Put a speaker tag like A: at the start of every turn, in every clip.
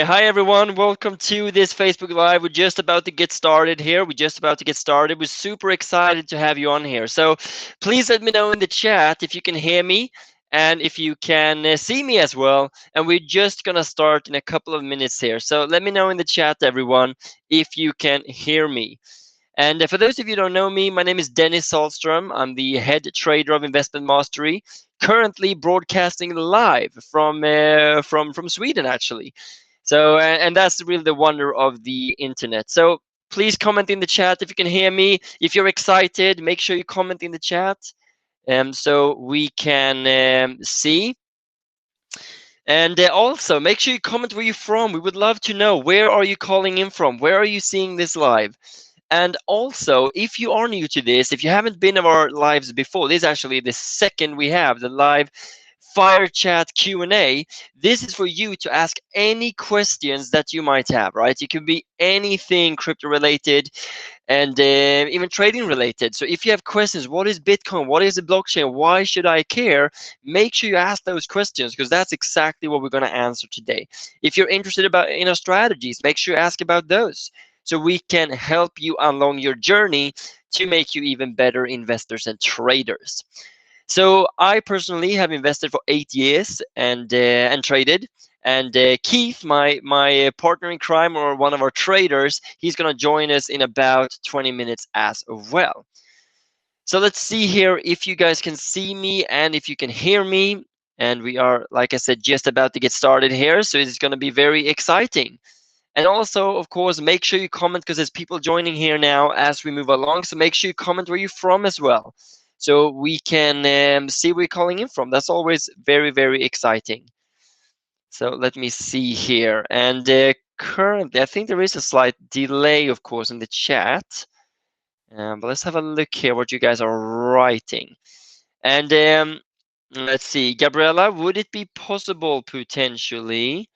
A: Hi everyone, welcome to this Facebook Live. We're just about to get started here. We're super excited to have you on here. So please let me know in the chat if you can hear me and if you can see me as well. And we're just gonna start in a couple of minutes here. So let me know in the chat, everyone, if you can hear me. And for those of you who don't know me, my name is Dennis Sahlström. I'm the head trader of Investment Mastery, currently broadcasting live from Sweden, actually. So, and that's really the wonder of the internet. So please comment in the chat if you can hear me. If you're excited, make sure you comment in the chat so we can see. And also, make sure you comment where you're from. We would love to know, where are you calling in from? Where are you seeing this live? And also, if you are new to this, if you haven't been of our lives before, this is actually the second we have, the live fire chat Q&A. This is for you to ask any questions that you might have, right? It can be anything crypto related and even trading related. So if you have questions, what is Bitcoin? What is the blockchain? Why should I care? Make sure you ask those questions, because that's exactly what we're going to answer today. If you're interested in our strategies, make sure you ask about those, so we can help you along your journey to make you even better investors and traders. So I personally have invested for 8 years and traded. And Keith, my partner in crime, or one of our traders, he's going to join us in about 20 minutes as well. So let's see here if you guys can see me and if you can hear me. And we are, like I said, just about to get started here. So it's going to be very exciting. And also, of course, make sure you comment, because there's people joining here now as we move along. So make sure you comment where you're from as well, so we can see where you're calling in from. That's always very, very exciting. So let me see here. And currently, I think there is a slight delay, of course, in the chat. But let's have a look here what you guys are writing. And let's see, Gabriella, would it be possible potentially?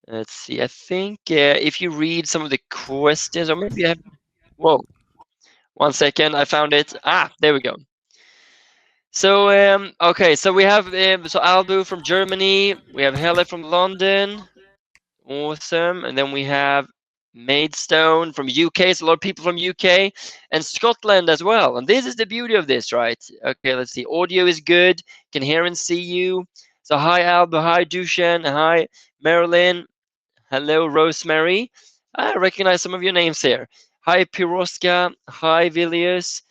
A: Let's see. I think if you read some of the questions, or maybe I have. Whoa, 1 second. I found it. There we go. So okay, so we have so Albu from Germany. We have Helle from London. Awesome. And then we have Maidstone from UK. So a lot of people from UK and Scotland as well. And this is the beauty of this, right? Okay, let's see. Audio is good. Can hear and see you. So hi Albu. Hi Dushan. Hi Marilyn. Hello, Rosemary. I recognize some of your names here. Hi, Piroska. Hi, Villius.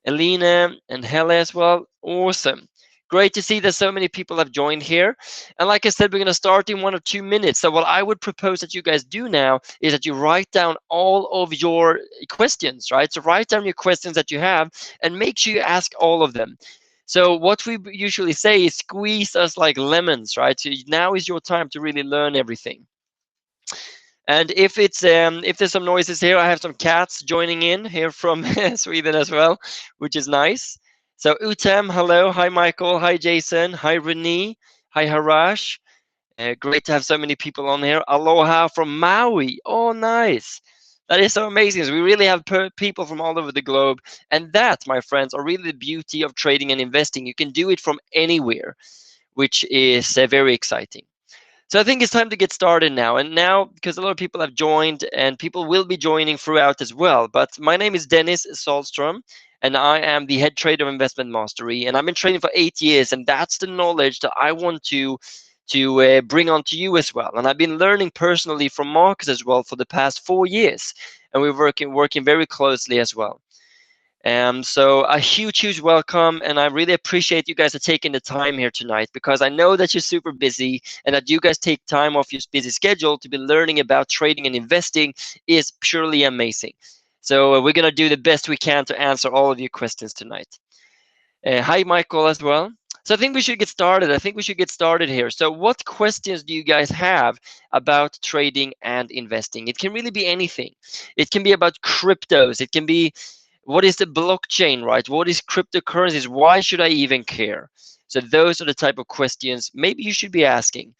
A: Elena and Helle as well. Awesome. Great to see that so many people have joined here. And like I said, we're going to start in 1 or 2 minutes. So what I would propose that you guys do now is that you write down all of your questions, right? So write down your questions that you have and make sure you ask all of them. So what we usually say is squeeze us like lemons, right? So now is your time to really learn everything. And if there's some noises here, I have some cats joining in here from Sweden as well, which is nice. So Utem, hello. Hi, Michael. Hi, Jason. Hi, Renee. Hi, Harash. Great to have so many people on here. Aloha from Maui. Oh, nice. That is so amazing. So we really have people from all over the globe. And that, my friends, are really the beauty of trading and investing. You can do it from anywhere, which is very exciting. So I think it's time to get started now. And now, because a lot of people have joined and people will be joining throughout as well. But my name is Dennis Sahlström, and I am the head trader of Investment Mastery. And I've been trading for 8 years, and that's the knowledge that I want to bring on to you as well. And I've been learning personally from Marcus as well for the past 4 years, and we're working very closely as well. So a huge welcome, and I really appreciate you guys are taking the time here tonight, because I know that you're super busy, and that you guys take time off your busy schedule to be learning about trading and investing is purely amazing. So we're gonna do the best we can to answer all of your questions tonight. Hi, Michael, as well. So I think we should get started here. So what questions do you guys have about trading and investing? It can really be anything. It can be about cryptos. It can be, what is the blockchain, right? What is cryptocurrencies? Why should I even care? So those are the type of questions maybe you should be asking.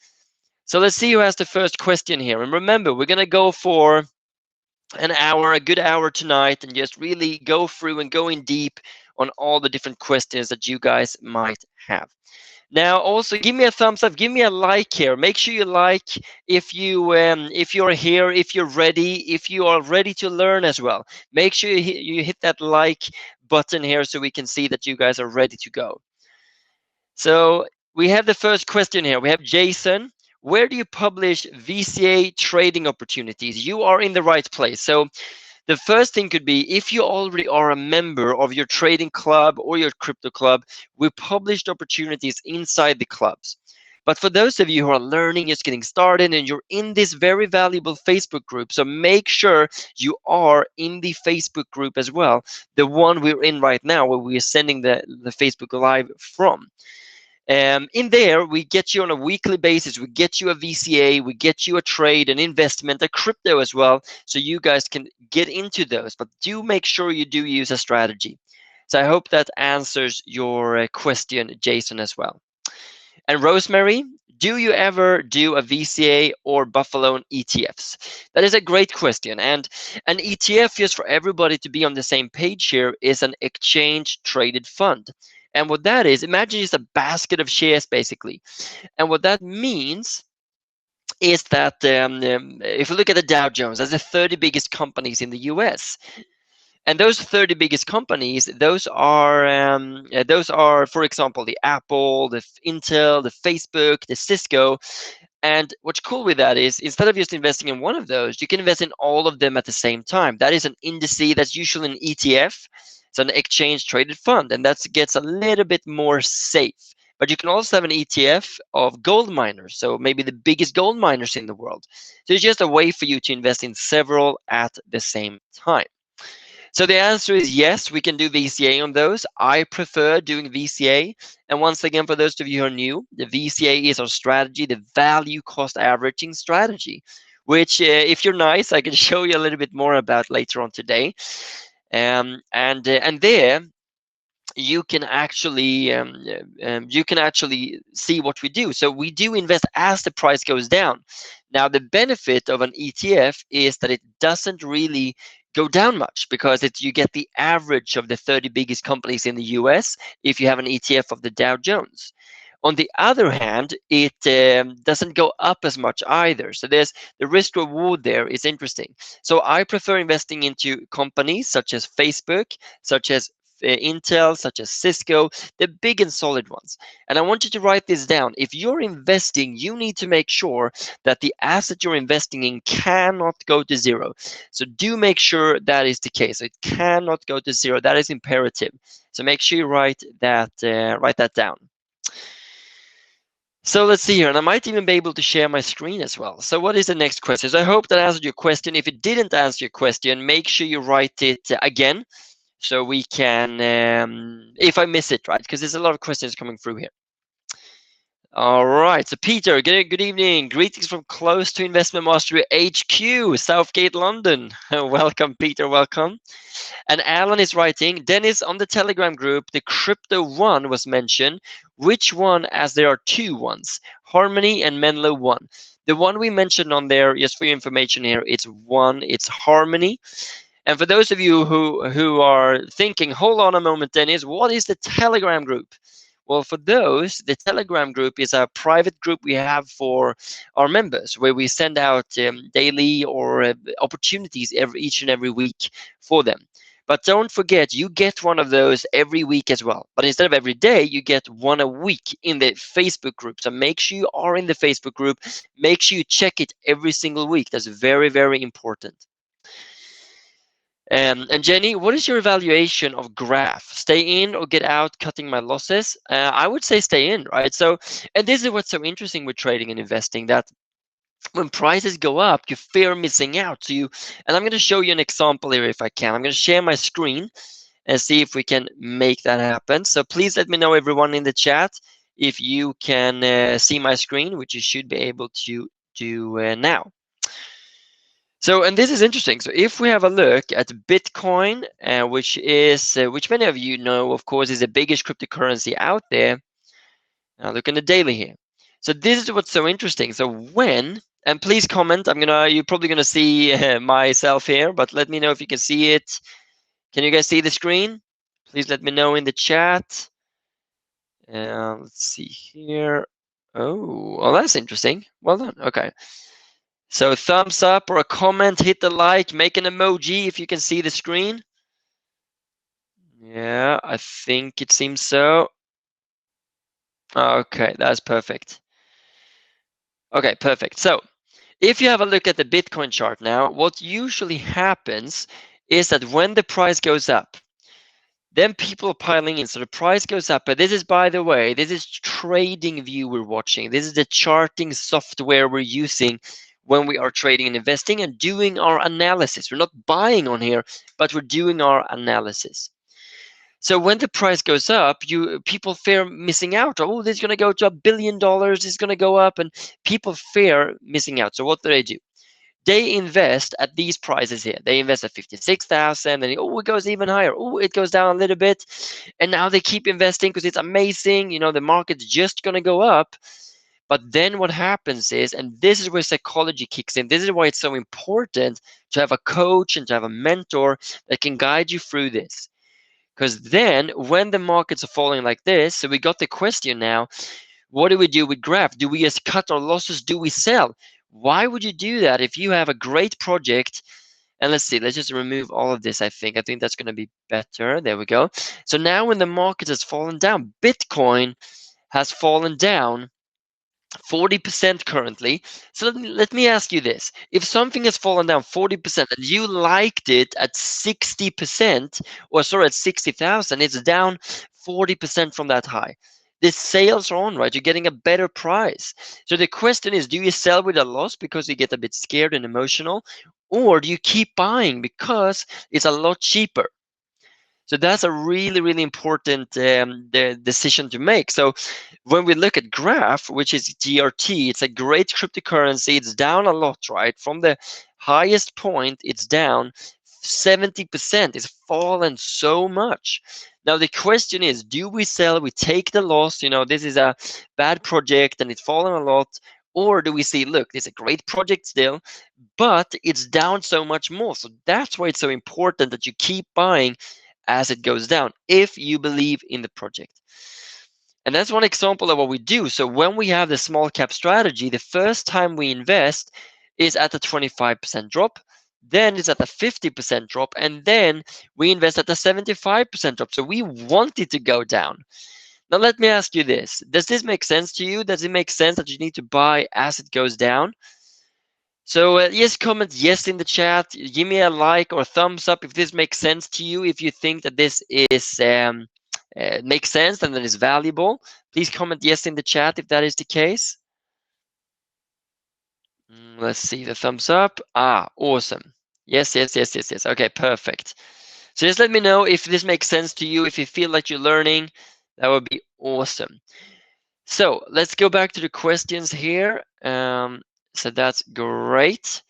A: So let's see who has the first question here. And remember, we're going to go for an hour, a good hour tonight, and just really go through and go in deep on all the different questions that you guys might have. Now, also give me a thumbs up, give me a like here. Make sure you like if you're here, if you're ready, if you are ready to learn as well. Make sure you hit that like button here so we can see that you guys are ready to go. So we have the first question here. We have Jason. Where do you publish VCA trading opportunities? You are in the right place. So the first thing could be if you already are a member of your trading club or your crypto club, we published opportunities inside the clubs. But for those of you who are learning, just getting started, and you're in this very valuable Facebook group, so make sure you are in the Facebook group as well, the one we're in right now, where we're sending the Facebook Live from. In there, we get you on a weekly basis. We get you a VCA, we get you a trade, an investment, a crypto as well, so you guys can get into those. But do make sure you do use a strategy. So I hope that answers your question, Jason, as well. And Rosemary, do you ever do a VCA or Buffalo ETFs? That is a great question. And an ETF, just for everybody to be on the same page here, is an exchange traded fund. And what that is, imagine it's a basket of shares basically. And what that means is that if you look at the Dow Jones, that's the 30 biggest companies in the US. And those 30 biggest companies, those are, for example, the Apple, the Intel, the Facebook, the Cisco. And what's cool with that is instead of just investing in one of those, you can invest in all of them at the same time. That is an indice. That's usually an ETF. It's an exchange traded fund, and that gets a little bit more safe. But you can also have an ETF of gold miners, so maybe the biggest gold miners in the world. So it's just a way for you to invest in several at the same time. So the answer is yes, we can do VCA on those. I prefer doing VCA. And once again, for those of you who are new, the VCA is our strategy, the value cost averaging strategy, which if you're nice, I can show you a little bit more about later on today. And there you can actually see what we do. So we do invest as the price goes down. Now the benefit of an ETF is that it doesn't really go down much because you get the average of the 30 biggest companies in the US if you have an ETF of the Dow Jones. On the other hand, it doesn't go up as much either. So there's the risk reward there is interesting. So I prefer investing into companies such as Facebook, such as Intel, such as Cisco, the big and solid ones. And I want you to write this down. If you're investing, you need to make sure that the asset you're investing in cannot go to zero. So do make sure that is the case. It cannot go to zero. That is imperative. So make sure you write that down. So let's see here, and I might even be able to share my screen as well. So what is the next question? So I hope that answered your question. If it didn't answer your question, make sure you write it again so we can, if I miss it, right? Because there's a lot of questions coming through here. All right, so Peter, good evening. Greetings from close to Investment Mastery HQ, Southgate, London. Welcome, Peter, welcome. And Alan is writing, Dennis, on the Telegram group, the crypto one was mentioned. Which one, as there are two ones, Harmony and Menlo one? The one we mentioned on there, just for your information here, it's Harmony. And for those of you who are thinking, hold on a moment, Dennis, what is the Telegram group? Well, for those, the Telegram group is a private group we have for our members where we send out daily or opportunities each and every week for them. But don't forget, you get one of those every week as well. But instead of every day, you get one a week in the Facebook group. So make sure you are in the Facebook group. Make sure you check it every single week. That's very, very important. And Jenny, what is your evaluation of graph? Stay in or get out cutting my losses? I would say stay in, right? So, and this is what's so interesting with trading and investing, that when prices go up, you fear missing out. And I'm going to show you an example here if I can. I'm going to share my screen and see if we can make that happen. So please let me know, everyone in the chat, if you can see my screen, which you should be able to do now. So, and this is interesting. So if we have a look at Bitcoin, which many of you know, of course, is the biggest cryptocurrency out there. Now look in the daily here. So this is what's so interesting. So and please comment, you're probably gonna see myself here, but let me know if you can see it. Can you guys see the screen? Please let me know in the chat. Let's see here. Oh, well, that's interesting. Well done. Okay. So thumbs up or a comment, hit the like, make an emoji if you can see the screen. Yeah, I think it seems so. Okay, that's perfect. Okay, perfect. So if you have a look at the Bitcoin chart now, what usually happens is that when the price goes up, then people are piling in. So the price goes up. But this is, by the way, this is trading view we're watching. This is the charting software we're using when we are trading and investing and doing our analysis. We're not buying on here, but we're doing our analysis. So when the price goes up, people fear missing out. Oh, this is going to go to $1 billion. It's going to go up, and people fear missing out. So what do? They invest at these prices here. They invest at 56,000, and oh, it goes even higher. Oh, it goes down a little bit, and now they keep investing because it's amazing. The market's just going to go up. But then what happens is, and this is where psychology kicks in. This is why it's so important to have a coach and to have a mentor that can guide you through this. Because then when the markets are falling like this, so we got the question now, what do we do with graph? Do we just cut our losses? Do we sell? Why would you do that if you have a great project? And let's see, let's just remove all of this, I think. I think that's going to be better. There we go. So now when the market has fallen down, Bitcoin has fallen down 40% currently. So let me ask you this. If something has fallen down 40% and you liked it at 60%, or sorry, at 60,000, it's down 40% from that high. The sales are on, right? You're getting a better price. So the question is, do you sell with a loss because you get a bit scared and emotional? Or do you keep buying because it's a lot cheaper? So that's a really, really important decision to make. So when we look at Graph, which is GRT, it's a great cryptocurrency. It's down a lot, right? From the highest point, it's down 70%. It's fallen so much. Now the question is, do we sell? We take the loss. This is a bad project and it's fallen a lot. Or do we see, look, it's a great project still, but it's down so much more. So that's why it's so important that you keep buying as it goes down if you believe in the project. And that's one example of what we do. So when we have the small cap strategy, the first time we invest is at the 25% drop, then it's at the 50% drop, and then we invest at the 75% drop. So we want it to go down. Now let me ask you this. Does this make sense to you? Does it make sense that you need to buy as it goes down? So yes, comment yes in the chat. Give me a like or thumbs up if this makes sense to you. If you think that this is makes sense and that is valuable, please comment yes in the chat if that is the case. Let's see the thumbs up. Awesome. Yes. Okay, perfect. So just let me know if this makes sense to you. If you feel like you're learning, that would be awesome. So let's go back to the questions here. So that's great.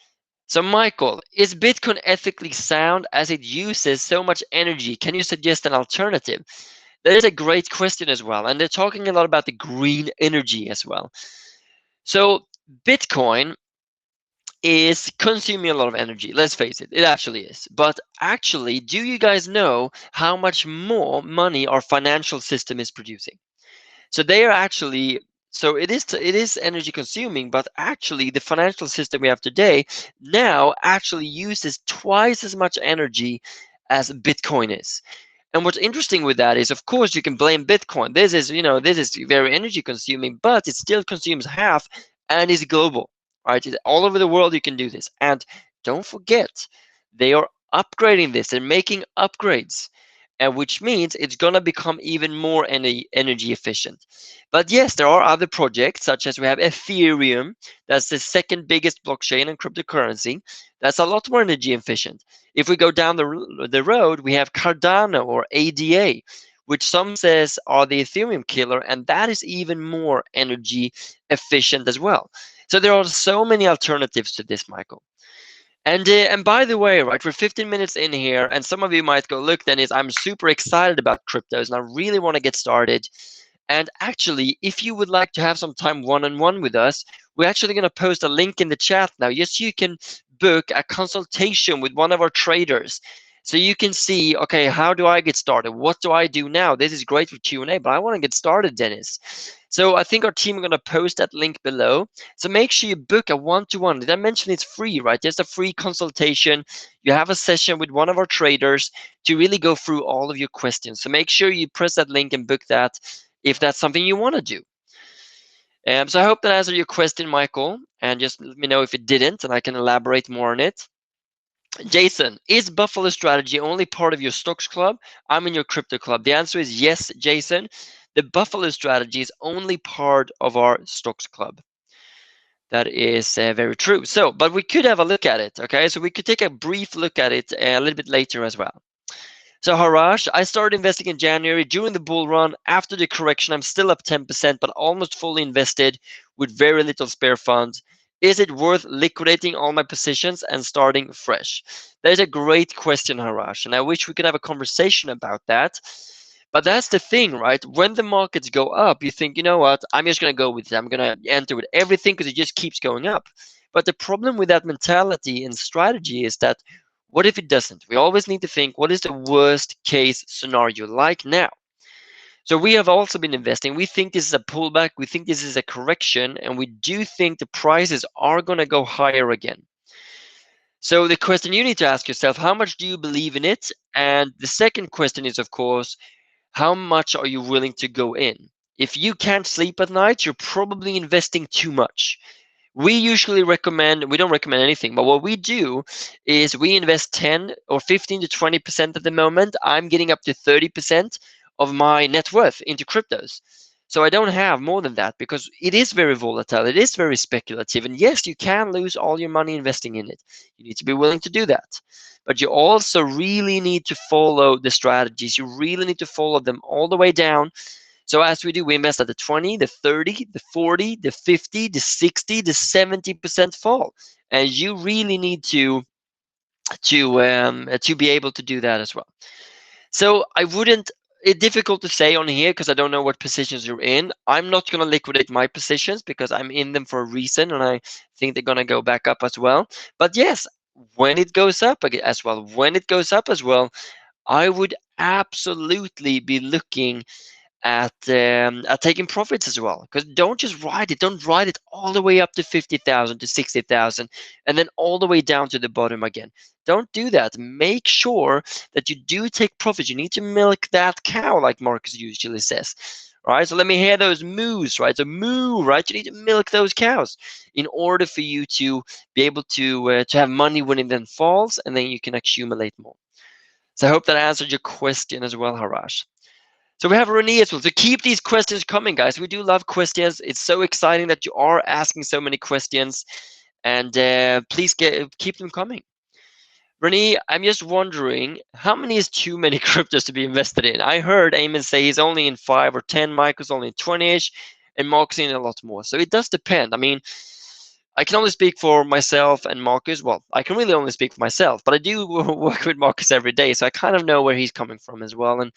A: So Michael, is Bitcoin ethically sound as it uses so much energy? Can you suggest an alternative? That is a great question as well. And they're talking a lot about the green energy as well. So Bitcoin is consuming a lot of energy. Let's face it, it actually is. But actually, do you guys know how much more money our financial system is producing? So they are actually, so it is energy consuming, but actually the financial system we have today now actually uses twice as much energy as Bitcoin is. And what's interesting with that is, of course, you can blame Bitcoin. This is very energy consuming, but it still consumes half and is global, right? All over the world you can do this. And don't forget, they are upgrading this. They're making upgrades, and which means it's going to become even more energy efficient. But yes, there are other projects, such as we have Ethereum. That's the second biggest blockchain and cryptocurrency. That's a lot more energy efficient. If we go down the road, we have Cardano or ADA, which some says are the Ethereum killer, and that is even more energy efficient as well. So there are so many alternatives to this, Michael. And by the way, right, we're 15 minutes in here, and some of you might go, look, Dennis, I'm super excited about cryptos, and I really want to get started. And actually, if you would like to have some time one-on-one with us, we're actually going to post a link in the chat now. Yes, you can book a consultation with one of our traders. So you can see, okay, how do I get started? What do I do now? This is great for Q&A, but I want to get started, Dennis. So I think our team are going to post that link below. So make sure you book a one-to-one. Did I mention it's free, right? Just a free consultation. You have a session with one of our traders to really go through all of your questions. So make sure you press that link and book that if that's something you want to do. So I hope that answered your question, Michael, and just let me know if it didn't, and I can elaborate more on it. Jason, is Buffalo strategy only part of your stocks club? I'm in your crypto club. The answer is yes, Jason. The Buffalo strategy is only part of our stocks club. That is very true. So, but we could have a look at it, okay? So we could take a brief look at it a little bit later as well. So Harash, I started investing in January during the bull run. After the correction, I'm still up 10%, but almost fully invested with very little spare funds. Is it worth liquidating all my positions and starting fresh? That is a great question, Harash, and I wish we could have a conversation about that. But that's the thing, right? When the markets go up, you think, you know what, I'm just going to go with it. I'm going to enter with everything because it just keeps going up. But the problem with that mentality and strategy is that what if it doesn't? We always need to think, what is the worst case scenario like now? So we have also been investing. We think this is a pullback. We think this is a correction. And we do think the prices are going to go higher again. So the question you need to ask yourself, how much do you believe in it? And the second question is, of course, how much are you willing to go in? If you can't sleep at night, you're probably investing too much. We usually recommend, we don't recommend anything, but what we do is we invest 10 or 15 to 20% at the moment. I'm getting up to 30% of my net worth into cryptos. So I don't have more than that because it is very volatile. It is very speculative. And yes, you can lose all your money investing in it. You need to be willing to do that. But you also really need to follow the strategies. You really need to follow them all the way down. So as we do, we invest at the 20, the 30, the 40, the 50, the 60, the 70% fall. And you really need to be able to do that as well. So I wouldn't, it's difficult to say on here because I don't know what positions you're in. I'm not going to liquidate my positions because I'm in them for a reason and I think they're going to go back up as well. But yes, when it goes up as well, I would absolutely be looking at taking profits as well. Because don't just ride it. Don't ride it all the way up to 50,000 to 60,000 and then all the way down to the bottom again. Don't do that. Make sure that you do take profits. You need to milk that cow, like Marcus usually says. All right, so let me hear those moos, right? So moo, right? You need to milk those cows in order for you to be able to have money when it then falls, and then you can accumulate more. So I hope that answered your question as well, Harash. So we have Renee as well. So keep these questions coming, guys. We do love questions. It's so exciting that you are asking so many questions, and please keep them coming. Renee, I'm just wondering, how many is too many cryptos to be invested in? I heard Eamon say he's only in 5 or 10, Michael's only in 20-ish, and Mark's in a lot more. So it does depend. I mean, I can only speak for myself and Marcus. Well, I can really only speak for myself, but I do work with Marcus every day, so I kind of know where he's coming from as well. And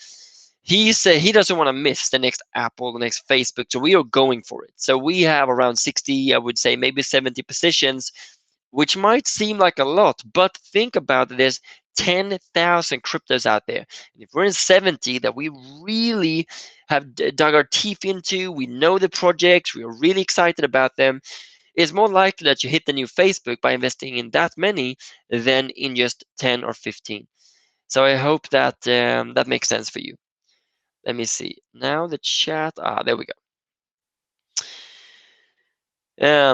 A: he doesn't want to miss the next Apple, the next Facebook, so we are going for it. So we have around 60, I would say maybe 70 positions, which might seem like a lot, but think about it, there's 10,000 cryptos out there. And if we're in 70 that we really have dug our teeth into, we know the projects, we are really excited about them, it's more likely that you hit the new Facebook by investing in that many than in just 10 or 15. So I hope that that makes sense for you. Let me see. Now the chat. There we go.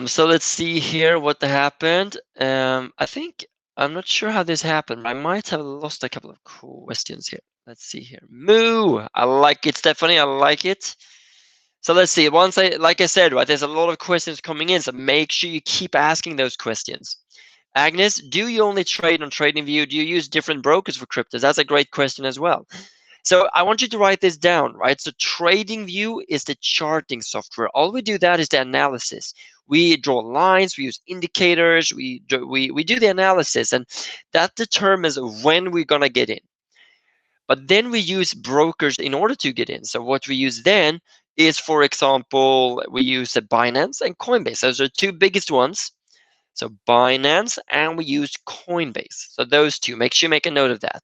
A: So let's see here what happened. I think I'm not sure how this happened. I might have lost a couple of questions here. Let's see here. Moo. I like it, Stephanie. I like it. So let's see. Like I said, right, there's a lot of questions coming in. So make sure you keep asking those questions. Agnes, do you only trade on TradingView? Do you use different brokers for cryptos? That's a great question as well. So I want you to write this down, right? So TradingView is the charting software. All we do that is the analysis. We draw lines, we use indicators, we do the analysis, and that determines when we're gonna get in. But then we use brokers in order to get in. So what we use then is, for example, we use Binance and Coinbase. Those are two biggest ones. So Binance, and we use Coinbase. So those two, make sure you make a note of that.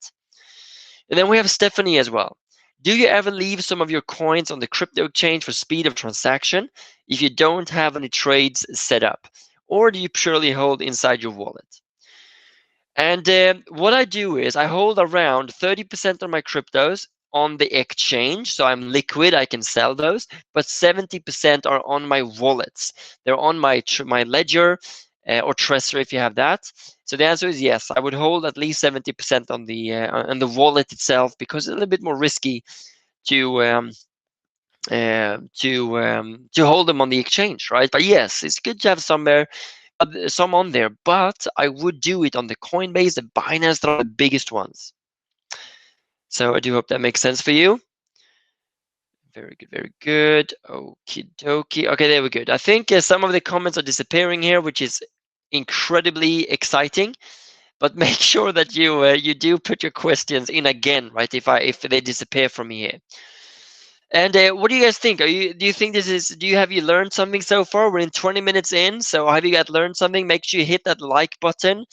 A: And then we have Stephanie as well. Do you ever leave some of your coins on the crypto exchange for speed of transaction if you don't have any trades set up? Or do you purely hold inside your wallet? And what I do is I hold around 30% of my cryptos on the exchange. So I'm liquid, I can sell those, but 70% are on my wallets. They're on my ledger or Trezor if you have that. So the answer is yes, I would hold at least 70% on the wallet itself, because it's a little bit more risky to hold them on the exchange, right? But yes, it's good to have some on there, but I would do it on the Coinbase, the Binance, that are the biggest ones. So I do hope that makes sense for you. Very good, very good. Okie dokie. Okay, there we go. I think some of the comments are disappearing here, which is incredibly exciting. But make sure that you do put your questions in again, right? If they disappear from me here. And what do you guys think? Do you think have you learned something so far? We're in 20 minutes in, so have you guys learned something? Make sure you hit that like button,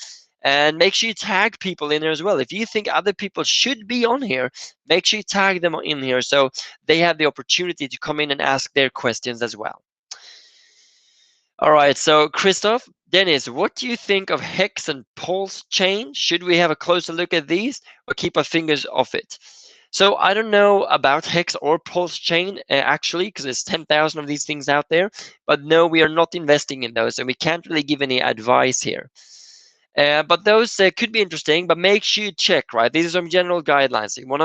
A: and make sure you tag people in there as well. If you think other people should be on here, make sure you tag them in here so they have the opportunity to come in and ask their questions as well. All right, so Christoph, Dennis, what do you think of Hex and Pulse chain? Should we have a closer look at these or keep our fingers off it? So I don't know about Hex or Pulse chain actually, because there's 10,000 of these things out there. But no, we are not investing in those, and we can't really give any advice here. But those could be interesting. But make sure you check, right? These are some general guidelines. You want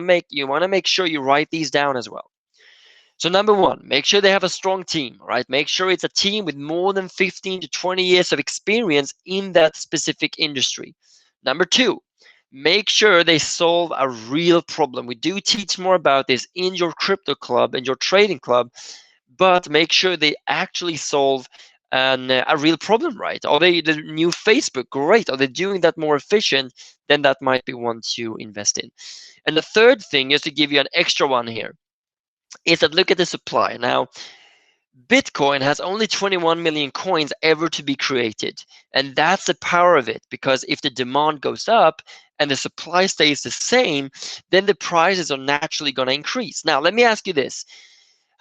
A: to make sure you write these down as well. So number one, make sure they have a strong team, right? Make sure it's a team with more than 15 to 20 years of experience in that specific industry. Number two, make sure they solve a real problem. We do teach more about this in your crypto club and your trading club, but make sure they actually solve a real problem, right? Are they the new Facebook? Great. Are they doing that more efficient? Then that might be one to invest in. And the third thing, just to give you an extra one here, is that look at the supply. Now, Bitcoin has only 21 million coins ever to be created. And that's the power of it, because if the demand goes up and the supply stays the same, then the prices are naturally going to increase. Now, let me ask you this.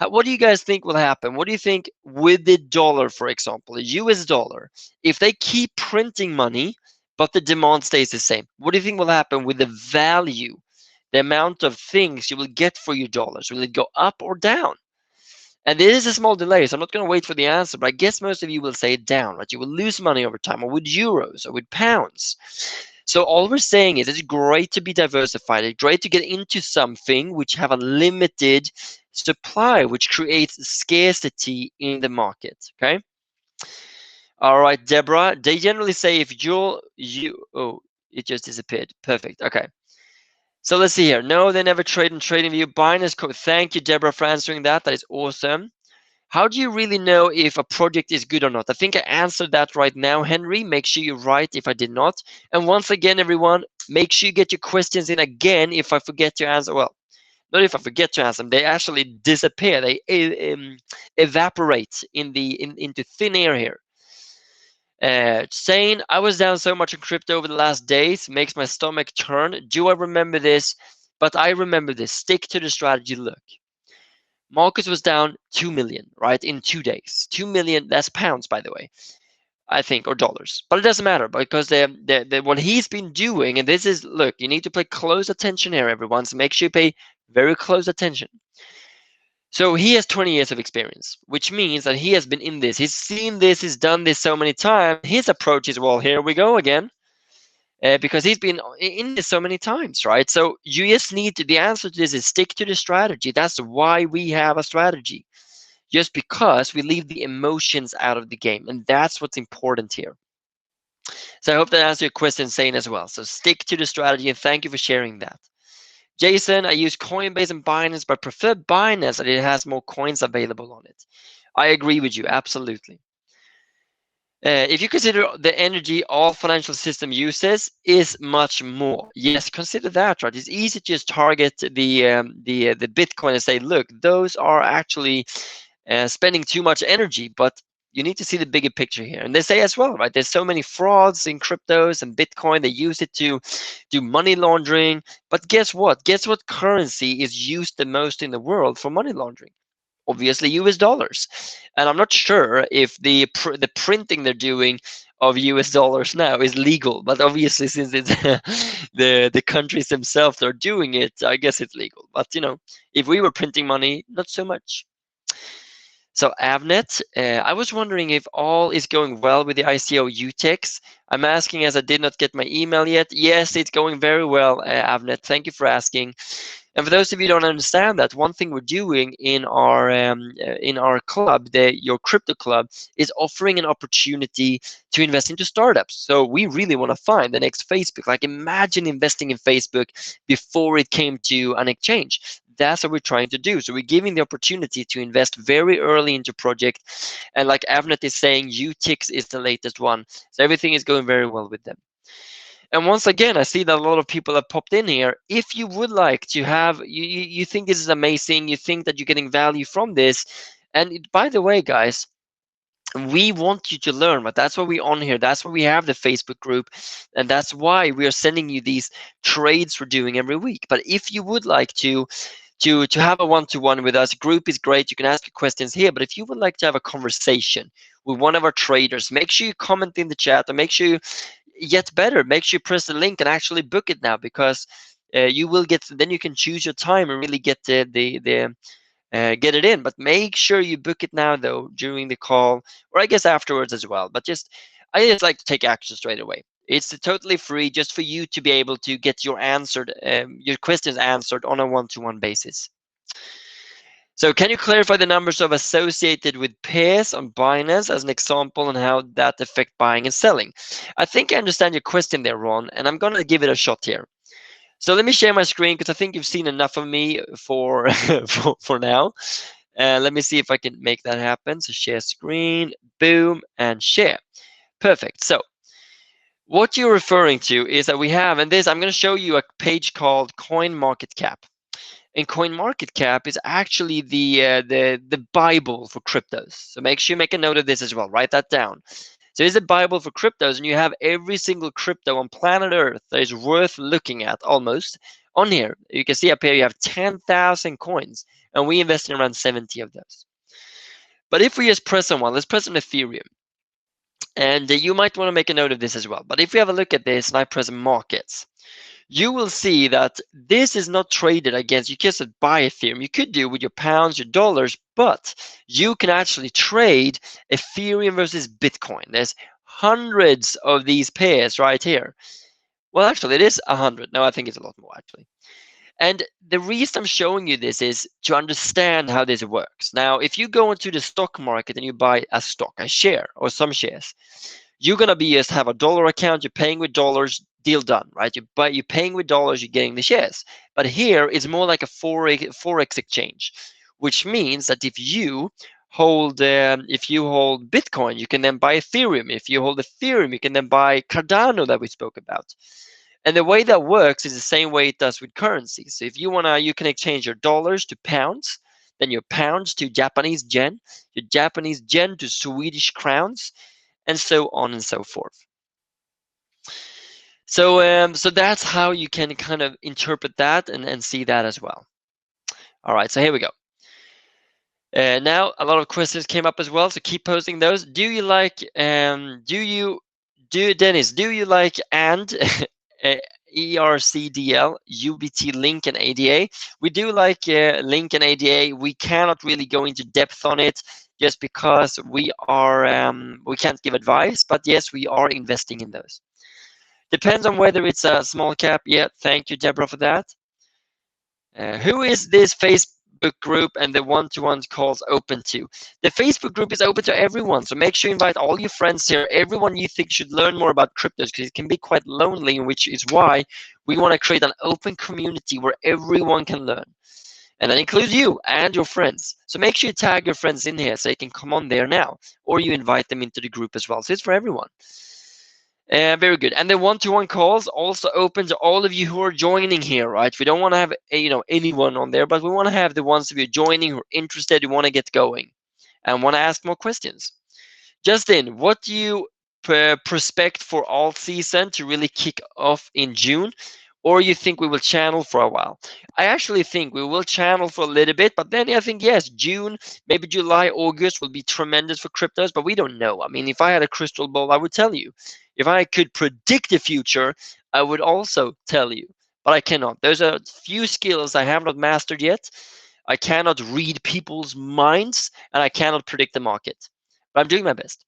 A: What do you guys think will happen? What do you think with the dollar, for example, the US dollar? If they keep printing money, but the demand stays the same, what do you think will happen with the value, the amount of things you will get for your dollars? Will it go up or down? And there is a small delay, so I'm not going to wait for the answer, but I guess most of you will say down, right? You will lose money over time, or with euros, or with pounds. So all we're saying is it's great to be diversified. It's great to get into something which have a limited supply, which creates scarcity in the market, okay? All right, Deborah, they generally say if oh, it just disappeared. Perfect, okay. So let's see here. No, they never trade in TradingView. Binance code. Thank you, Deborah, for answering that. That is awesome. How do you really know if a project is good or not? I think I answered that right now, Henry. Make sure you write if I did not. And once again, everyone, make sure you get your questions in again if I forget to answer. Well, not if I forget to answer them. They actually disappear. They evaporate into thin air here. Saying I was down so much in crypto over the last days makes my stomach turn. Do I remember this? But I remember this. Stick to the strategy. Look, Marcus was down 2 million, right, in 2 days. 2 million, that's pounds, by the way, I think, or dollars. But it doesn't matter, because what he's been doing, and this is, look, you need to pay close attention here, everyone. So make sure you pay very close attention. So he has 20 years of experience, which means that he has been in this. He's seen this. He's done this so many times. His approach is, well, here we go again. Because he's been in this so many times, right? So you just need to, the answer to this is stick to the strategy. That's why we have a strategy. Just because we leave the emotions out of the game. And that's what's important here. So I hope that answers your question, Zane, as well. So stick to the strategy, and thank you for sharing that. Jason, I use Coinbase and Binance, but prefer Binance that it has more coins available on it. I agree with you, absolutely. If you consider the energy all financial system uses is much more, yes, consider that, right? It's easy to just target the Bitcoin and say, look, those are actually spending too much energy. But You need to see the bigger picture here. And they say as well, right? There's so many frauds in cryptos and Bitcoin. They use it to do money laundering. But guess what? Guess what currency is used the most in the world for money laundering? Obviously US dollars. And I'm not sure if the printing they're doing of US dollars now is legal, but obviously since it's the countries themselves that are doing it, I guess it's legal. But if we were printing money, not so much. So Avnet, I was wondering if all is going well with the ICO UTEX. I'm asking as I did not get my email yet. Yes, it's going very well, Avnet. Thank you for asking. And for those of you who don't understand that, one thing we're doing in our club, your crypto club, is offering an opportunity to invest into startups. So we really want to find the next Facebook. Like imagine investing in Facebook before it came to an exchange. That's what we're trying to do. So we're giving the opportunity to invest very early into project. And like Avnet is saying, UTIX is the latest one. So everything is going very well with them. And once again, I see that a lot of people have popped in here. If you would like to have, you think this is amazing, you think that you're getting value from this. And by the way, guys, we want you to learn, but that's why we're on here. That's why we have the Facebook group. And that's why we are sending you these trades we're doing every week. But if you would like to have a one-to-one with us, group is great. You can ask your questions here. But if you would like to have a conversation with one of our traders, make sure you comment in the chat, and make sure you, yet better, make sure you press the link and actually book it now, because you will get, then you can choose your time and really get get it in. But make sure you book it now though, during the call, or I guess afterwards as well. But I just like to take action straight away. It's totally free, just for you to be able to get your questions answered on a one-to-one basis. So can you clarify the numbers of associated with pairs on Binance as an example, and how that affect buying and selling? I think I understand your question there, Ron, and I'm going to give it a shot here. So let me share my screen, because I think you've seen enough of me for for now. Let me see if I can make that happen. So share screen, boom, and share. Perfect. So what you're referring to is that we have, and this, I'm going to show you a page called CoinMarketCap. And CoinMarketCap is actually the Bible for cryptos. So make sure you make a note of this as well. Write that down. So it's a Bible for cryptos, and you have every single crypto on planet Earth that is worth looking at almost on here. You can see up here you have 10,000 coins, and we invest in around 70 of those. But if we just press on one, let's press on Ethereum. And you might want to make a note of this as well. But if we have a look at this and I press markets, you will see that this is not traded against, you can just buy Ethereum. You could do with your pounds, your dollars, but you can actually trade Ethereum versus Bitcoin. There's hundreds of these pairs right here. Well, actually, it is 100. No, I think it's a lot more, actually. And the reason I'm showing you this is to understand how this works. Now, if you go into the stock market and you buy a stock, a share, or some shares, you're gonna just have a dollar account. You're paying with dollars. Deal done, right? You're paying with dollars. You're getting the shares. But here it's more like a forex exchange, which means that if you hold Bitcoin, you can then buy Ethereum. If you hold Ethereum, you can then buy Cardano that we spoke about. And the way that works is the same way it does with currencies. So if you wanna, you can exchange your dollars to pounds, then your pounds to Japanese yen, your Japanese yen to Swedish crowns, and so on and so forth. So so that's how you can kind of interpret that and see that as well. All right, so here we go. Now a lot of questions came up as well, so keep posting those. Do you like Dennis, do you like and ERCDL, UBT, Link, and ADA? We do like Link and ADA. We cannot really go into depth on it just because we can't give advice, but yes, we are investing in those. Depends on whether it's a small cap. Yeah, thank you, Deborah, for that. Who is this Facebook group and the one-to-one calls open to? The Facebook group is open to everyone, so make sure you invite all your friends here, everyone you think should learn more about cryptos, because it can be quite lonely, which is why we want to create an open community where everyone can learn. And that includes you and your friends. So make sure you tag your friends in here so they can come on there now, or you invite them into the group as well. So it's for everyone. Very good. And the one-to-one calls also open to all of you who are joining here, right? We don't want to have anyone on there, but we want to have the ones of you joining who are interested, who want to get going and want to ask more questions. Justin, what do you prospect for alt season to really kick off in June? Or you think we will channel for a while? I actually think we will channel for a little bit, but then I think, yes, June, maybe July, August will be tremendous for cryptos, but we don't know. I mean, if I had a crystal ball, I would tell you. If I could predict the future, I would also tell you, but I cannot. There's a few skills I have not mastered yet. I cannot read people's minds, and I cannot predict the market, but I'm doing my best.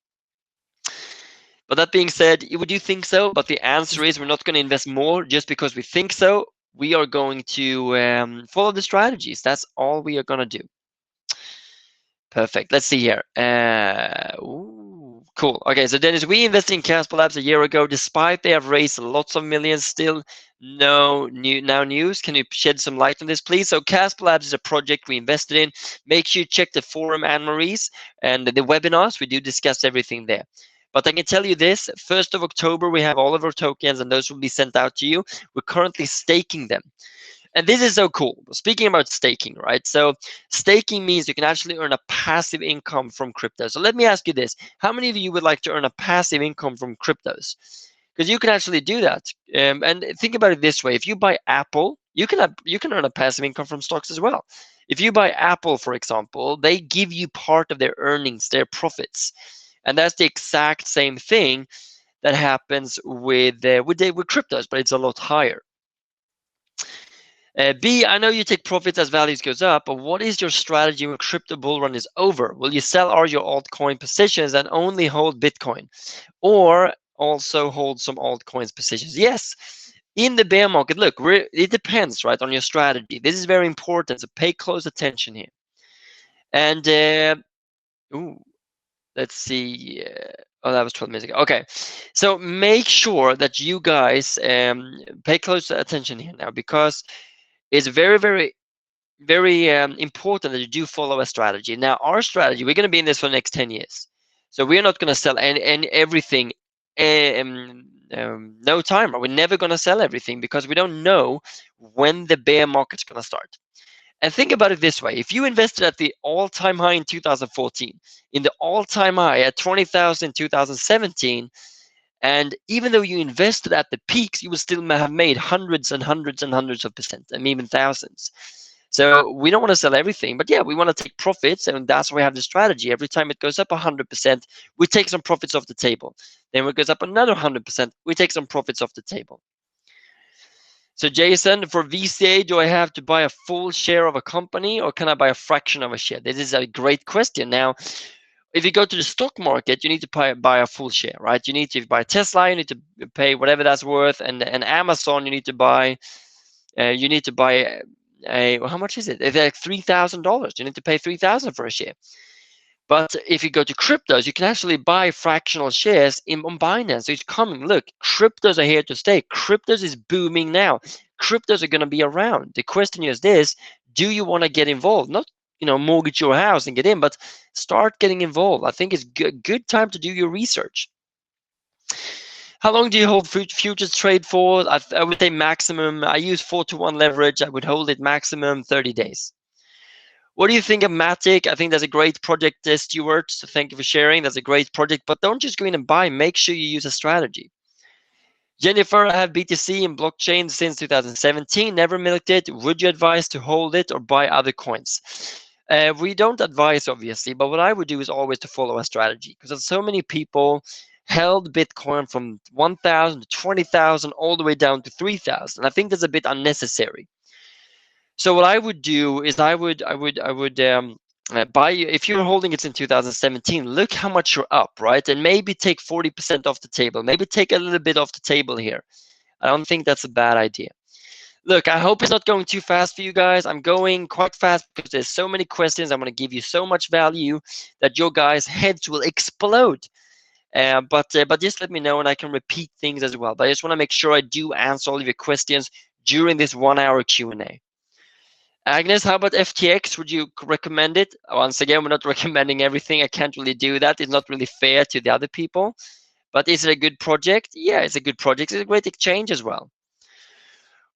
A: But that being said, we do think so, but the answer is we're not going to invest more just because we think so. We are going to follow the strategies. That's all we are going to do. Perfect. Let's see here. Cool. Okay, so Dennis, we invested in Casper Labs a year ago. Despite they have raised lots of millions, still no news. Can you shed some light on this, please? So Casper Labs is a project we invested in. Make sure you check the forum, Anne-Marie's, and the webinars. We do discuss everything there. But I can tell you this, 1st of October, we have all of our tokens, and those will be sent out to you. We're currently staking them. And this is so cool. Speaking about staking, right? So staking means you can actually earn a passive income from crypto. So let me ask you this. How many of you would like to earn a passive income from cryptos? Because you can actually do that. And think about it this way. If you buy Apple, you can earn a passive income from stocks as well. If you buy Apple, for example, they give you part of their earnings, their profits. And that's the exact same thing that happens with cryptos, but it's a lot higher. B, I know you take profits as values goes up, but what is your strategy when crypto bull run is over? Will you sell all your altcoin positions and only hold Bitcoin, or also hold some altcoins positions? Yes, in the bear market, look, it depends, right, on your strategy. This is very important, so pay close attention here. And let's see. Oh, that was 12 minutes ago. Okay, so make sure that you guys pay close attention here now, because it's very, very, very important that you do follow a strategy. Now, our strategy, we're going to be in this for the next 10 years. So we're not going to sell any everything no timer. We're never going to sell everything because we don't know when the bear market's going to start. And think about it this way. If you invested at the all-time high in 2014, in the all-time high at 20,000 in 2017, and even though you invested at the peaks, you will still have made hundreds and hundreds and hundreds of percent, and even thousands. So we don't want to sell everything, but yeah, we want to take profits, and that's why we have the strategy. Every time it goes up 100%, we take some profits off the table. Then when it goes up another 100%, we take some profits off the table. So Jason, for VCA, do I have to buy a full share of a company, or can I buy a fraction of a share? This is a great question. Now, if you go to the stock market, you need to buy a full share, right? You need to buy Tesla, you need to pay whatever that's worth, and Amazon, you need to buy. How much is it? It's like $3,000. You need to pay $3,000 for a share. But if you go to cryptos, you can actually buy fractional shares on Binance. So it's coming. Look, cryptos are here to stay. Cryptos is booming now. Cryptos are going to be around. The question is this: do you want to get involved? Not mortgage your house and get in, but start getting involved. I think it's a good time to do your research. How long do you hold futures trade for? I would say maximum. I use 4-to-1 leverage. I would hold it maximum 30 days. What do you think of Matic? I think that's a great project, Stuart. So thank you for sharing. That's a great project, but don't just go in and buy. Make sure you use a strategy. Jennifer, I have BTC in blockchain since 2017. Never milked it. Would you advise to hold it or buy other coins? We don't advise, obviously, but what I would do is always to follow a strategy, because there's so many people held Bitcoin from 1,000 to 20,000 all the way down to 3,000. I think that's a bit unnecessary. So what I would do is I would buy, if you're holding it in 2017, look how much you're up, right? And maybe take 40% off the table. Maybe take a little bit off the table here. I don't think that's a bad idea. Look, I hope it's not going too fast for you guys. I'm going quite fast because there's so many questions. I'm going to give you so much value that your guys' heads will explode. But just let me know, and I can repeat things as well. But I just want to make sure I do answer all of your questions during this 1-hour Q&A. Agnes, how about FTX? Would you recommend it? Once again, we're not recommending everything. I can't really do that. It's not really fair to the other people. But is it a good project? Yeah, it's a good project. It's a great exchange as well.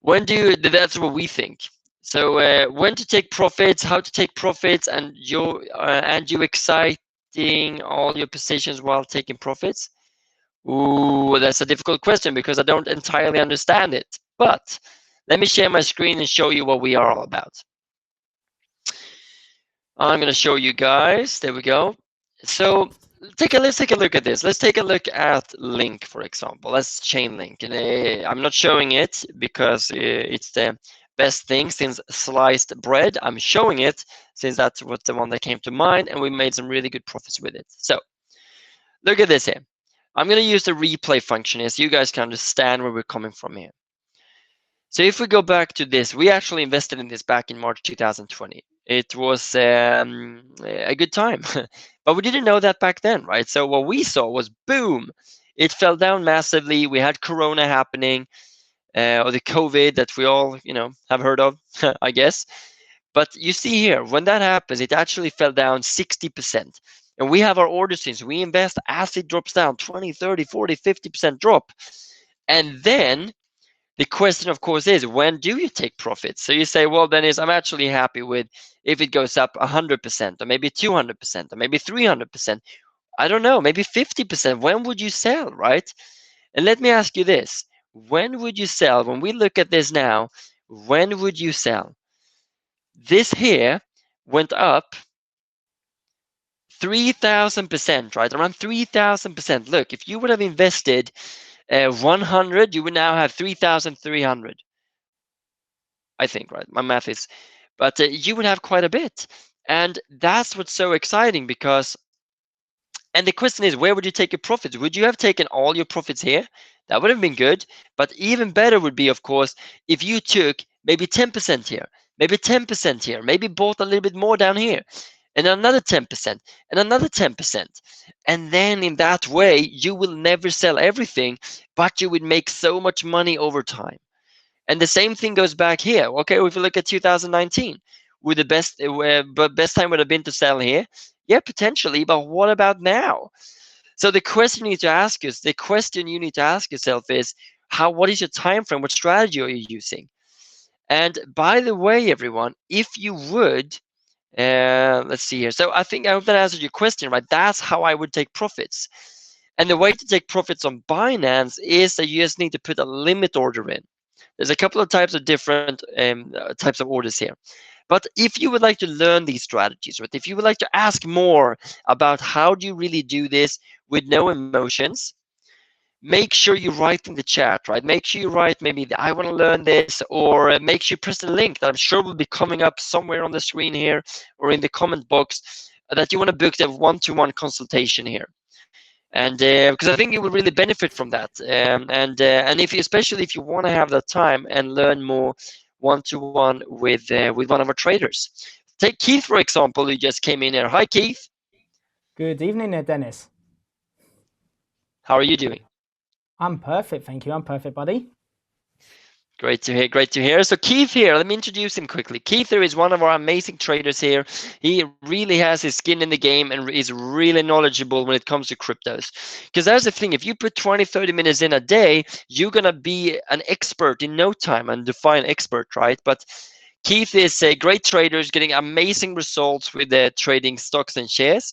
A: That's what we think. So when to take profits, how to take profits, and you excited investing all your positions while taking profits? Ooh, that's a difficult question because I don't entirely understand it. But let me share my screen and show you what we are all about. I'm going to show you guys. There we go. So let's take a look at this. Let's take a look at Link, for example. Let's chain link. And, I'm not showing it because it's the best thing since sliced bread. I'm showing it since that's what the one that came to mind, and we made some really good profits with it. So look at this here. I'm going to use the replay function here so you guys can understand where we're coming from here. So if we go back to this, we actually invested in this back in March 2020. It was a good time, but we didn't know that back then, right? So what we saw was boom, it fell down massively. We had Corona happening, or the COVID that we all, have heard of, I guess. But you see here, when that happens, it actually fell down 60%. And we have our order streams. We invest as it drops down 20, 30, 40, 50% drop. And then the question, of course, is when do you take profits? So you say, well, Dennis, I'm actually happy with if it goes up 100% or maybe 200% or maybe 300%. I don't know, maybe 50%. When would you sell, right? And let me ask you this. When would you sell? When we look at this now, when would you sell? This here went up 3,000%, right? Around 3,000%. Look, if you would have invested 100, you would now have 3,300. I think, right? My math is, but you would have quite a bit. And that's what's so exciting because, and the question is, where would you take your profits? Would you have taken all your profits here? That would have been good. But even better would be, of course, if you took maybe 10% here, maybe 10% here, maybe bought a little bit more down here, and another 10%, and another 10%. And then in that way, you will never sell everything, but you would make so much money over time. And the same thing goes back here. Okay, if you look at 2019, would the best time would have been to sell here? Yeah, potentially, but what about now? So the question you need to ask yourself is, what is your time frame? What strategy are you using? And by the way, everyone, if you would, let's see here. So I hope that answered your question, right? That's how I would take profits. And the way to take profits on Binance is that you just need to put a limit order in. There's a couple of types of different types of orders here. But if you would like to learn these strategies, right? If you would like to ask more about how do you really do this with no emotions, make sure you write in the chat, right? Make sure you write maybe I want to learn this, or make sure you press the link that I'm sure will be coming up somewhere on the screen here or in the comment box that you want to book the one-to-one consultation here. And because I think you will really benefit from that, and especially if you want to have that time and learn more one-to-one with one of our traders. Take Keith, for example, who just came in here. Hi, Keith.
B: Good evening, Dennis.
A: How are you doing?
B: I'm perfect, thank you. I'm perfect, buddy.
A: Great to hear. Great to hear. So Keith here, let me introduce him quickly. Keith here is one of our amazing traders here. He really has his skin in the game and is really knowledgeable when it comes to cryptos. Because that's the thing, if you put 20, 30 minutes in a day, you're going to be an expert in no time, and define expert, right? But Keith is a great trader, is getting amazing results with trading stocks and shares,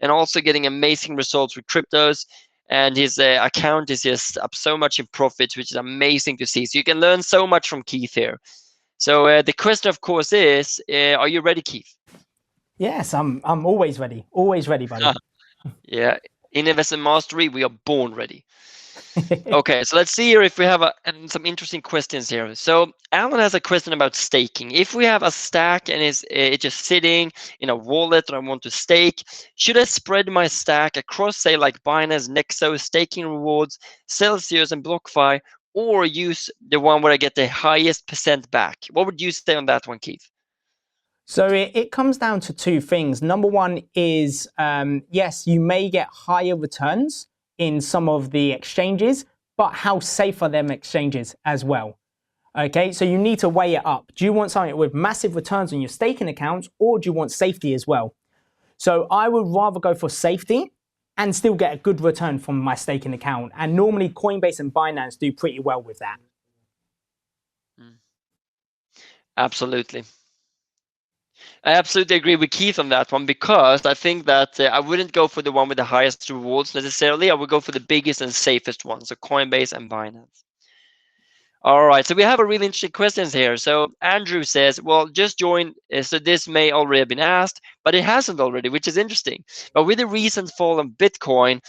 A: and also getting amazing results with cryptos. And his account is just up so much in profits, which is amazing to see. So you can learn so much from Keith here. So the question, of course, is, are you ready, Keith?
B: Yes, I'm always ready. Always ready, buddy.
A: Yeah, in Investment Mastery, we are born ready. Okay, so let's see here if we have some interesting questions here. So Alan has a question about staking. If we have a stack and it's just sitting in a wallet and I want to stake, should I spread my stack across, say, like Binance, Nexo, staking rewards, Celsius, and BlockFi, or use the one where I get the highest percent back? What would you say on that one, Keith?
B: So it comes down to two things. Number one is, yes, you may get higher returns in some of the exchanges, but how safe are them exchanges as well? Okay, so you need to weigh it up. Do you want something with massive returns on your staking accounts, or do you want safety as well? So I would rather go for safety and still get a good return from my staking account. And normally Coinbase and Binance do pretty well with that.
A: Absolutely. I absolutely agree with Keith on that one, because I think that I wouldn't go for the one with the highest rewards necessarily. I would go for the biggest and safest ones, so Coinbase and Binance. All right, so we have a really interesting questions here. So Andrew says, well, just join. So this may already have been asked, but it hasn't already, which is interesting. But with the recent fall of Bitcoin,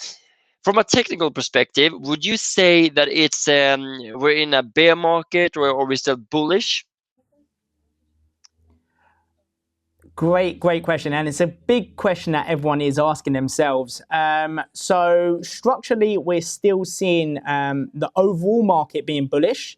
A: from a technical perspective, would you say that it's we're in a bear market, or are we still bullish?
B: Great question. And it's a big question that everyone is asking themselves. So structurally, we're still seeing the overall market being bullish.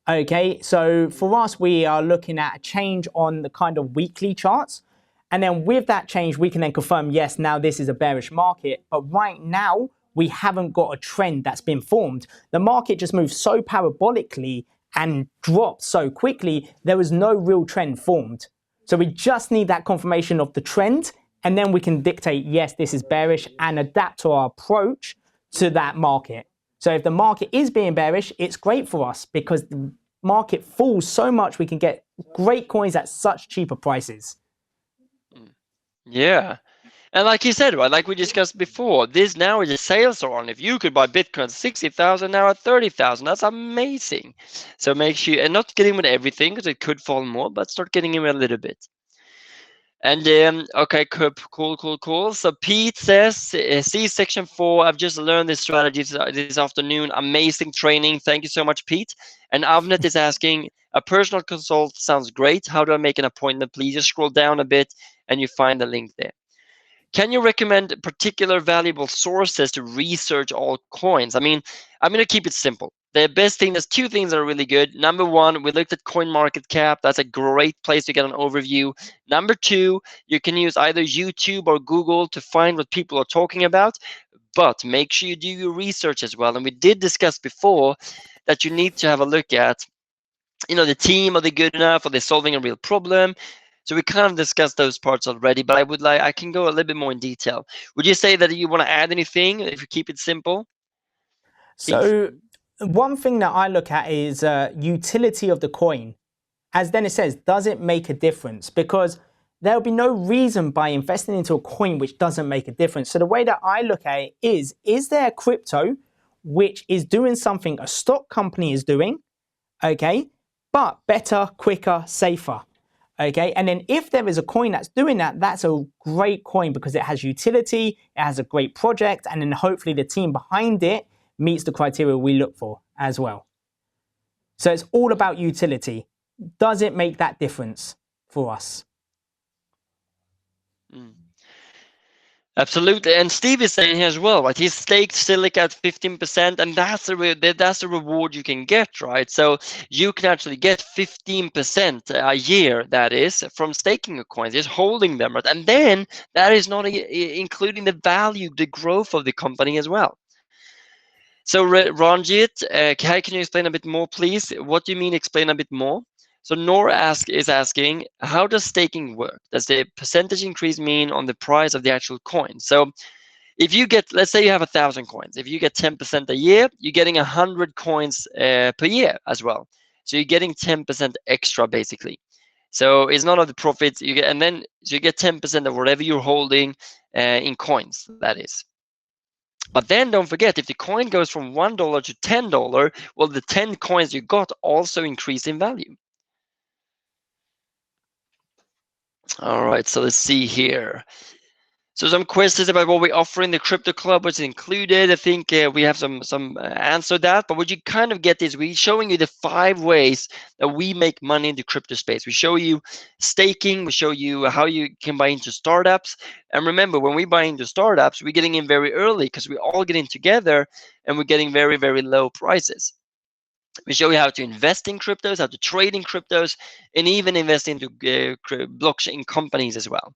B: Okay, so for us, we are looking at a change on the kind of weekly charts. And then with that change, we can then confirm, yes, now this is a bearish market. But right now, we haven't got a trend that's been formed. The market just moves so parabolically and dropped so quickly, there was no real trend formed. So we just need that confirmation of the trend, and then we can dictate, yes, this is bearish, and adapt to our approach to that market. So if the market is being bearish, it's great for us because the market falls so much, we can get great coins at such cheaper prices.
A: Yeah. And like you said, right, like we discussed before, this now is the sales are on. If you could buy Bitcoin at 60,000, now at 30,000, that's amazing. So make sure, and not get in with everything because it could fall more, but start getting in with a little bit. And okay, cool. So Pete says, see section 4. I've just learned this strategy this afternoon. Amazing training. Thank you so much, Pete. And Avnet is asking, a personal consult sounds great. How do I make an appointment? Please just scroll down a bit and you find the link there. Can you recommend particular valuable sources to research all coins? I mean, I'm going to keep it simple. The best thing, there's two things that are really good. Number one, we looked at CoinMarketCap. That's a great place to get an overview. Number two, you can use either YouTube or Google to find what people are talking about, but make sure you do your research as well. And we did discuss before that you need to have a look at, the team, are they good enough? Are they solving a real problem? So we kind of discussed those parts already, but I can go a little bit more in detail. Would you say that you want to add anything if you keep it simple?
B: So one thing that I look at is utility of the coin. As Dennis says, does it make a difference? Because there'll be no reason by investing into a coin which doesn't make a difference. So the way that I look at it is there a crypto which is doing something a stock company is doing, okay, but better, quicker, safer? Okay, and then if there is a coin that's doing that, that's a great coin because it has utility, it has a great project, and then hopefully the team behind it meets the criteria we look for as well. So it's all about utility. Does it make that difference for us?
A: Absolutely, and Steve is saying here as well, right? He's staked Silic at 15%, and that's the reward you can get, right? So you can actually get 15% a year, that is, from staking a coin, just holding them, right? And then that is not including the value, the growth of the company as well. So Ranjit, can you explain a bit more, please? What do you mean explain a bit more? So Nor is asking, how does staking work? Does the percentage increase mean on the price of the actual coin? So if you get, let's say you have 1,000 coins. If you get 10% a year, you're getting 100 coins per year as well. So you're getting 10% extra basically. So it's not of the profits you get, and then so you get 10% of whatever you're holding in coins, that is. But then don't forget, if the coin goes from $1 to $10, well, the 10 coins you got also increase in value. All right, so let's see here. So some questions about what we offer in the Crypto Club, what's included. I think we have some answer that, but what you kind of get is we're showing you the 5 ways that we make money in the crypto space. We show you staking, we show you how you can buy into startups. And remember, when we buy into startups, we're getting in very early because we all get in together and we're getting very, very low prices. We show you how to invest in cryptos, how to trade in cryptos, and even invest into blockchain companies as well.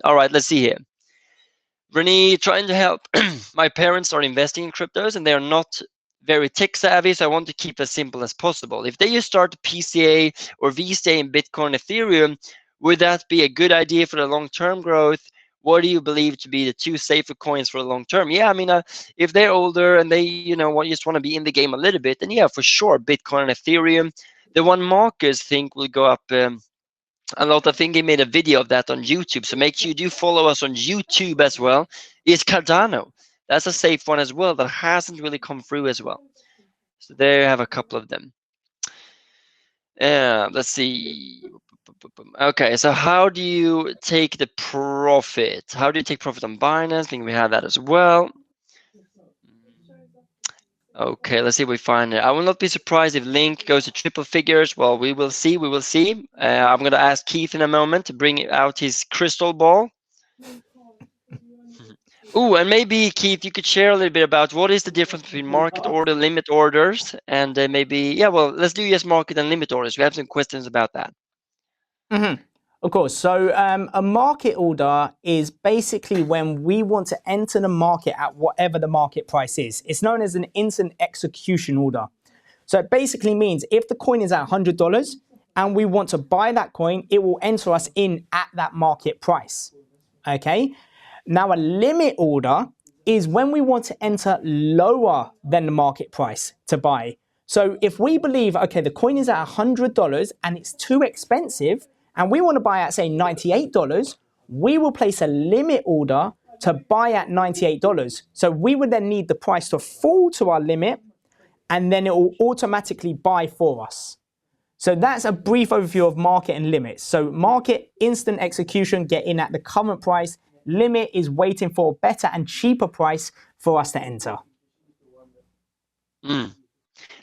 A: All right, let's see here. Renee, trying to help. My parents are investing in cryptos and they're not very tech savvy, so I want to keep as simple as possible. If they start PCA or VSTay in Bitcoin, Ethereum, would that be a good idea for the long-term growth? What do you believe to be the 2 safer coins for the long term? Yeah, I mean, if they're older and they, just want to be in the game a little bit, then yeah, for sure, Bitcoin and Ethereum. The one Marcus think will go up a lot. I think he made a video of that on YouTube. So make sure you do follow us on YouTube as well. Is Cardano. That's a safe one as well that hasn't really come through as well. So there you have a couple of them. Let's see. Okay, so how do you take the profit? How do you take profit on Binance? I think we have that as well. Okay, let's see if we find it. I will not be surprised if Link goes to triple figures. Well, we will see. We will see. I'm going to ask Keith in a moment to bring out his crystal ball. Oh, and maybe Keith, you could share a little bit about what is the difference between market order, limit orders, and maybe, yeah, well, let's do yes, market and limit orders. We have some questions about that.
B: Mm-hmm. Of course. So a market order is basically when we want to enter the market at whatever the market price is. It's known as an instant execution order. So it basically means if the coin is at $100 and we want to buy that coin, it will enter us in at that market price. Okay. Now a limit order is when we want to enter lower than the market price to buy. So if we believe, okay, the coin is at $100 and it's too expensive, and we want to buy at, say, $98, we will place a limit order to buy at $98. So we would then need the price to fall to our limit, and then it will automatically buy for us. So that's a brief overview of market and limits. So market, instant execution, get in at the current price. Limit is waiting for a better and cheaper price for us to enter.
A: And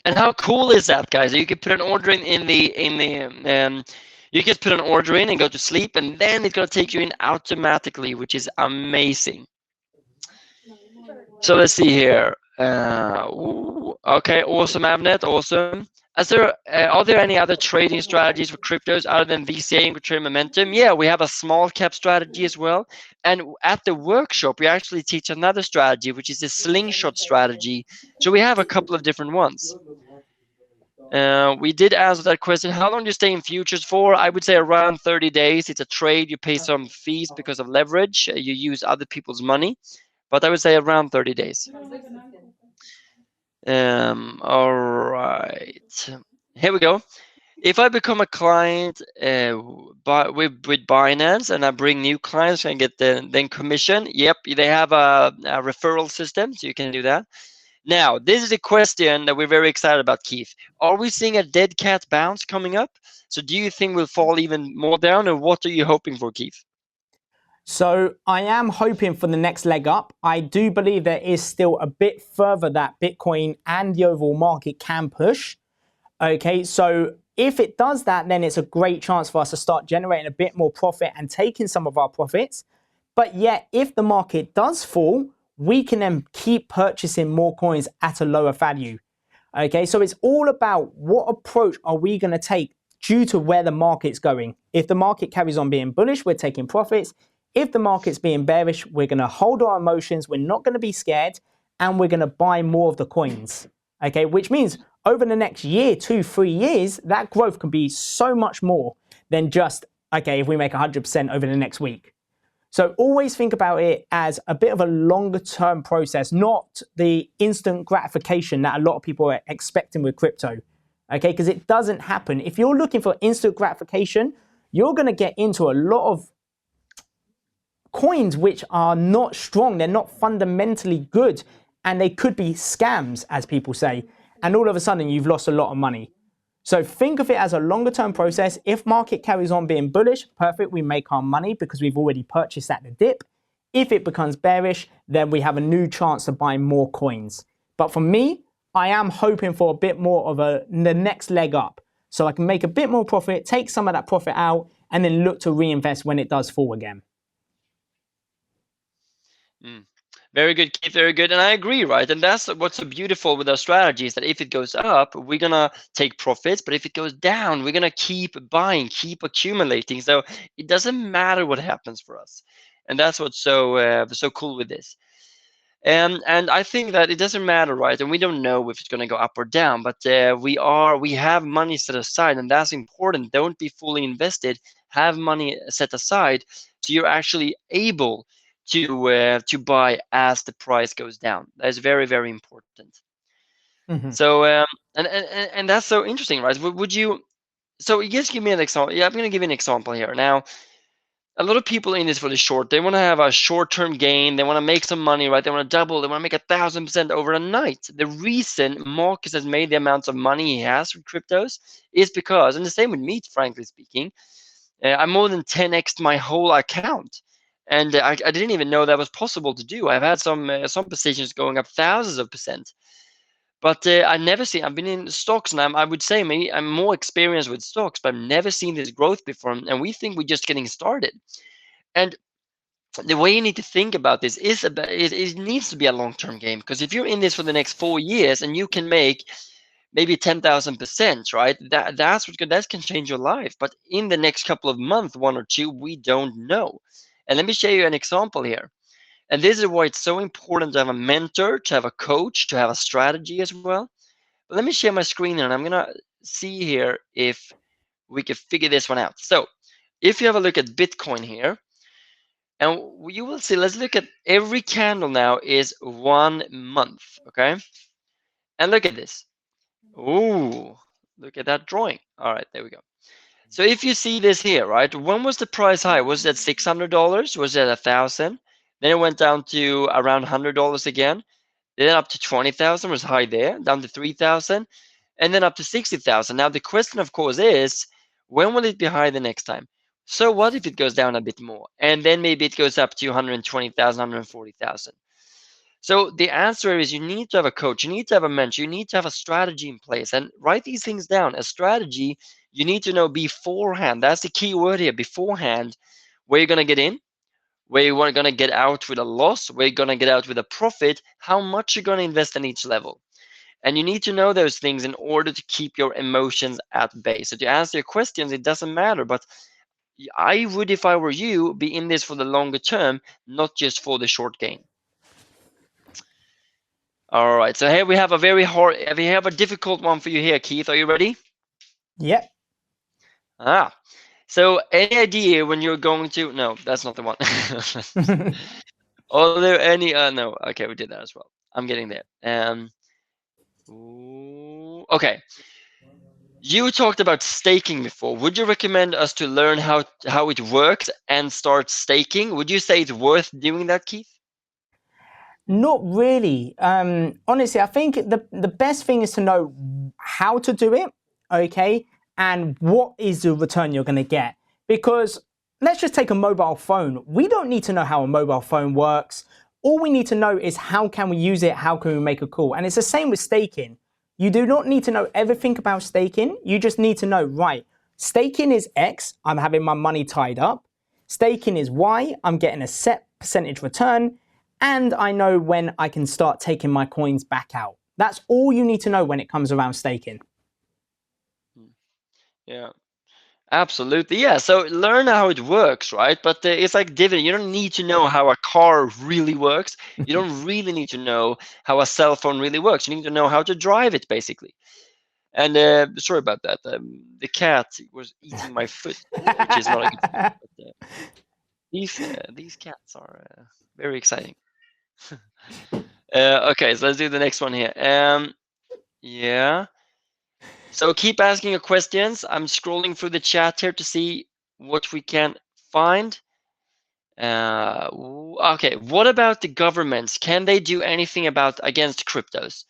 A: how cool is that, guys? You can put an order in the you can put an order in and go to sleep, and then it's gonna take you in automatically, which is amazing. So let's see here. Okay, awesome, Avnet, awesome. Are there any other trading strategies for cryptos other than VCA and trade momentum? Yeah, we have a small cap strategy as well. And at the workshop, we actually teach another strategy, which is the slingshot strategy. So we have a couple of different ones. We did answer that question. How long do you stay in futures for? I would say around 30 days. It's a trade. You pay some fees because of leverage. You use other people's money. But I would say around 30 days. All right. Here we go. If I become a client with Binance and I bring new clients and get then commission, yep, they have a referral system, so you can do that. Now, this is a question that we're very excited about, Keith. Are we seeing a dead cat bounce coming up? So do you think we'll fall even more down, or what are you hoping for, Keith?
B: So I am hoping for the next leg up. I do believe there is still a bit further that Bitcoin and the overall market can push. Okay, so if it does that, then it's a great chance for us to start generating a bit more profit and taking some of our profits. But yet, if the market does fall, we can then keep purchasing more coins at a lower value. Okay, so it's all about what approach are we going to take due to where the market's going. If the market carries on being bullish, we're taking profits. If the market's being bearish, we're going to hold our emotions. We're not going to be scared, and we're going to buy more of the coins. Okay, which means over the next year, 2, 3 years, that growth can be so much more than just, okay, if we make 100% over the next week. So always think about it as a bit of a longer term process, not the instant gratification that a lot of people are expecting with crypto. Okay, because it doesn't happen. If you're looking for instant gratification, you're going to get into a lot of coins which are not strong. They're not fundamentally good, and they could be scams, as people say. And all of a sudden, you've lost a lot of money. So think of it as a longer term process. If market carries on being bullish, perfect, we make our money because we've already purchased at the dip. If it becomes bearish, then we have a new chance to buy more coins. But for me, I am hoping for a bit more of the next leg up. So I can make a bit more profit, take some of that profit out, and then look to reinvest when it does fall again.
A: Very good, Keith, very good. And I agree, right? And that's what's so beautiful with our strategy is that if it goes up, we're going to take profits. But if it goes down, we're going to keep buying, keep accumulating. So it doesn't matter what happens for us. And that's what's so cool with this. And I think that it doesn't matter, right? And we don't know if it's going to go up or down, but we have money set aside, and that's important. Don't be fully invested. Have money set aside so you're actually able to buy as the price goes down. That is very, very important. So and that's so interesting, right? Would you So just give me an example. Yeah, I'm going to give you an example here. Now, a lot of people in this for the short, they want to have a short-term gain. They want to make some money, right? They want to double. They want to make 1,000% over a night. The reason Marcus has made the amounts of money he has with cryptos is because, and the same with me, frankly speaking, I more than 10x my whole account, and I didn't even know that was possible to do. I've had some positions going up thousands of percent, but I've been in stocks, and I would say maybe I'm more experienced with stocks, but I've never seen this growth before, and we think we're just getting started. And the way you need to think about this is it needs to be a long-term game, because if you're in this for the next 4 years and you can make maybe 10,000%, right? That can change your life. But in the next couple of months, one or two, we don't know. And let me show you an example here. And this is why it's so important to have a mentor, to have a coach, to have a strategy as well. But let me share my screen and I'm gonna see here if we can figure this one out. So if you have a look at Bitcoin here, and you will see, let's look at every candle now is 1 month, okay? And look at this. Ooh, look at that drawing. All right, there we go. So if you see this here, right? When was the price high? Was it $600? Was it 1,000? Then it went down to around $100 again. Then up to 20,000 was high there, down to 3,000, and then up to 60,000. Now the question, of course, is when will it be high the next time? So what if it goes down a bit more, and then maybe it goes up to 120,000, 140,000? So the answer is you need to have a coach, you need to have a mentor, you need to have a strategy in place and write these things down. A strategy, you need to know beforehand. That's the key word here, beforehand, where you're going to get in, where you're going to get out with a loss, where you're going to get out with a profit, how much you're going to invest in each level. And you need to know those things in order to keep your emotions at bay. So to answer your questions, it doesn't matter, but I would, if I were you, be in this for the longer term, not just for the short gain. All right, so here we have a very hard, we have a difficult one for you here, Keith. Are you ready?
B: Yep.
A: So any idea when you're going to? No, that's not the one. Are there any? No. Okay, we did that as well. I'm getting there. Okay. You talked about staking before. Would you recommend us to learn how it works and start staking? Would you say it's worth doing that, Keith?
B: Not really. Honestly, I think the best thing is to know how to do it, okay, and what is the return you're going to get. Because let's just take a mobile phone. We don't need to know how a mobile phone works. All we need to know is how can we use it, how can we make a call. And it's the same with staking. You do not need to know everything about staking. You just need to know, right, staking is X, I'm having my money tied up. Staking is Y, I'm getting a set percentage return. And I know when I can start taking my coins back out. That's all you need to know when it comes around staking.
A: Yeah, absolutely. Yeah, so learn how it works, right? But it's like dividend. You don't need to know how a car really works. You don't really need to know how a cell phone really works. You need to know how to drive it, basically. And sorry about that. The cat was eating my foot, which is not a good thing. But, these cats are very exciting. Okay, so let's do the next one here. Yeah. So keep asking your questions. I'm scrolling through the chat here to see what we can find. Okay, what about the governments? Can they do anything against cryptos?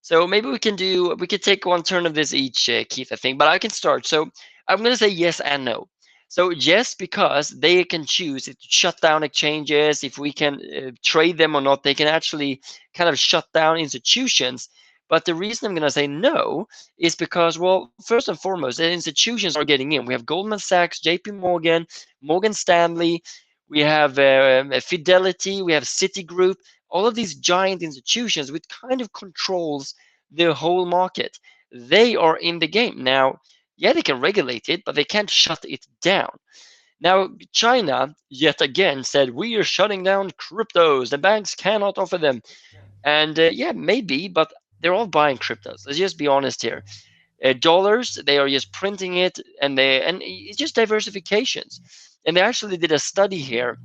A: So maybe we could take one turn of this each, Keith, I think, but I can start. So I'm going to say yes and no. So yes, because they can choose to shut down exchanges, if we can trade them or not. They can actually kind of shut down institutions. But the reason I'm going to say no is because, well, first and foremost, the institutions are getting in. We have Goldman Sachs, JP Morgan, Morgan Stanley, we have Fidelity, we have Citigroup, all of these giant institutions which kind of controls the whole market. They are in the game. Now, yeah, they can regulate it, but they can't shut it down. Now, China, yet again, said, we are shutting down cryptos. The banks cannot offer them. And yeah, maybe, but they're all buying cryptos. Let's just be honest here. Dollars, they are just printing it, and it's just diversifications. And they actually did a study here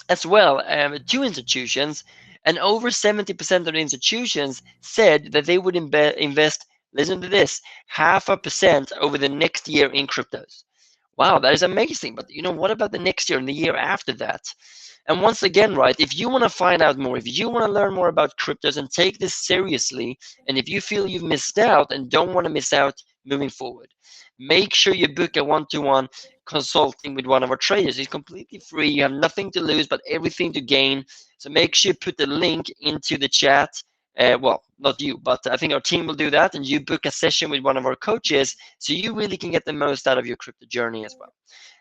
A: as well, 2 institutions, and over 70% of the institutions said that they would invest Listen to this, 0.5% over the next year in cryptos. Wow, that is amazing. But what about the next year and the year after that? And once again, right, if you want to find out more, if you want to learn more about cryptos and take this seriously, and if you feel you've missed out and don't want to miss out moving forward, make sure you book a one-to-one consulting with one of our traders. It's completely free. You have nothing to lose, but everything to gain. So make sure you put the link into the chat. Well, not you, but I think our team will do that, and you book a session with one of our coaches so you really can get the most out of your crypto journey as well.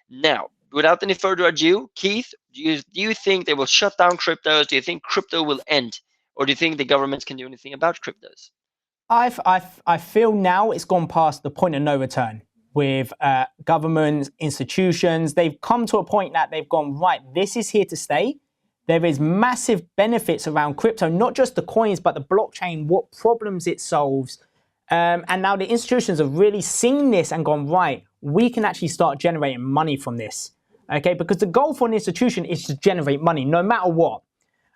A: Now, without any further ado, Keith, do you think they will shut down cryptos? Do you think crypto will end? Or do you think the governments can do anything about cryptos?
B: I feel now it's gone past the point of no return with governments, institutions. They've come to a point that they've gone, right, this is here to stay. There is massive benefits around crypto, not just the coins, but the blockchain, what problems it solves. And now the institutions have really seen this and gone, right, we can actually start generating money from this. Okay, because the goal for an institution is to generate money no matter what.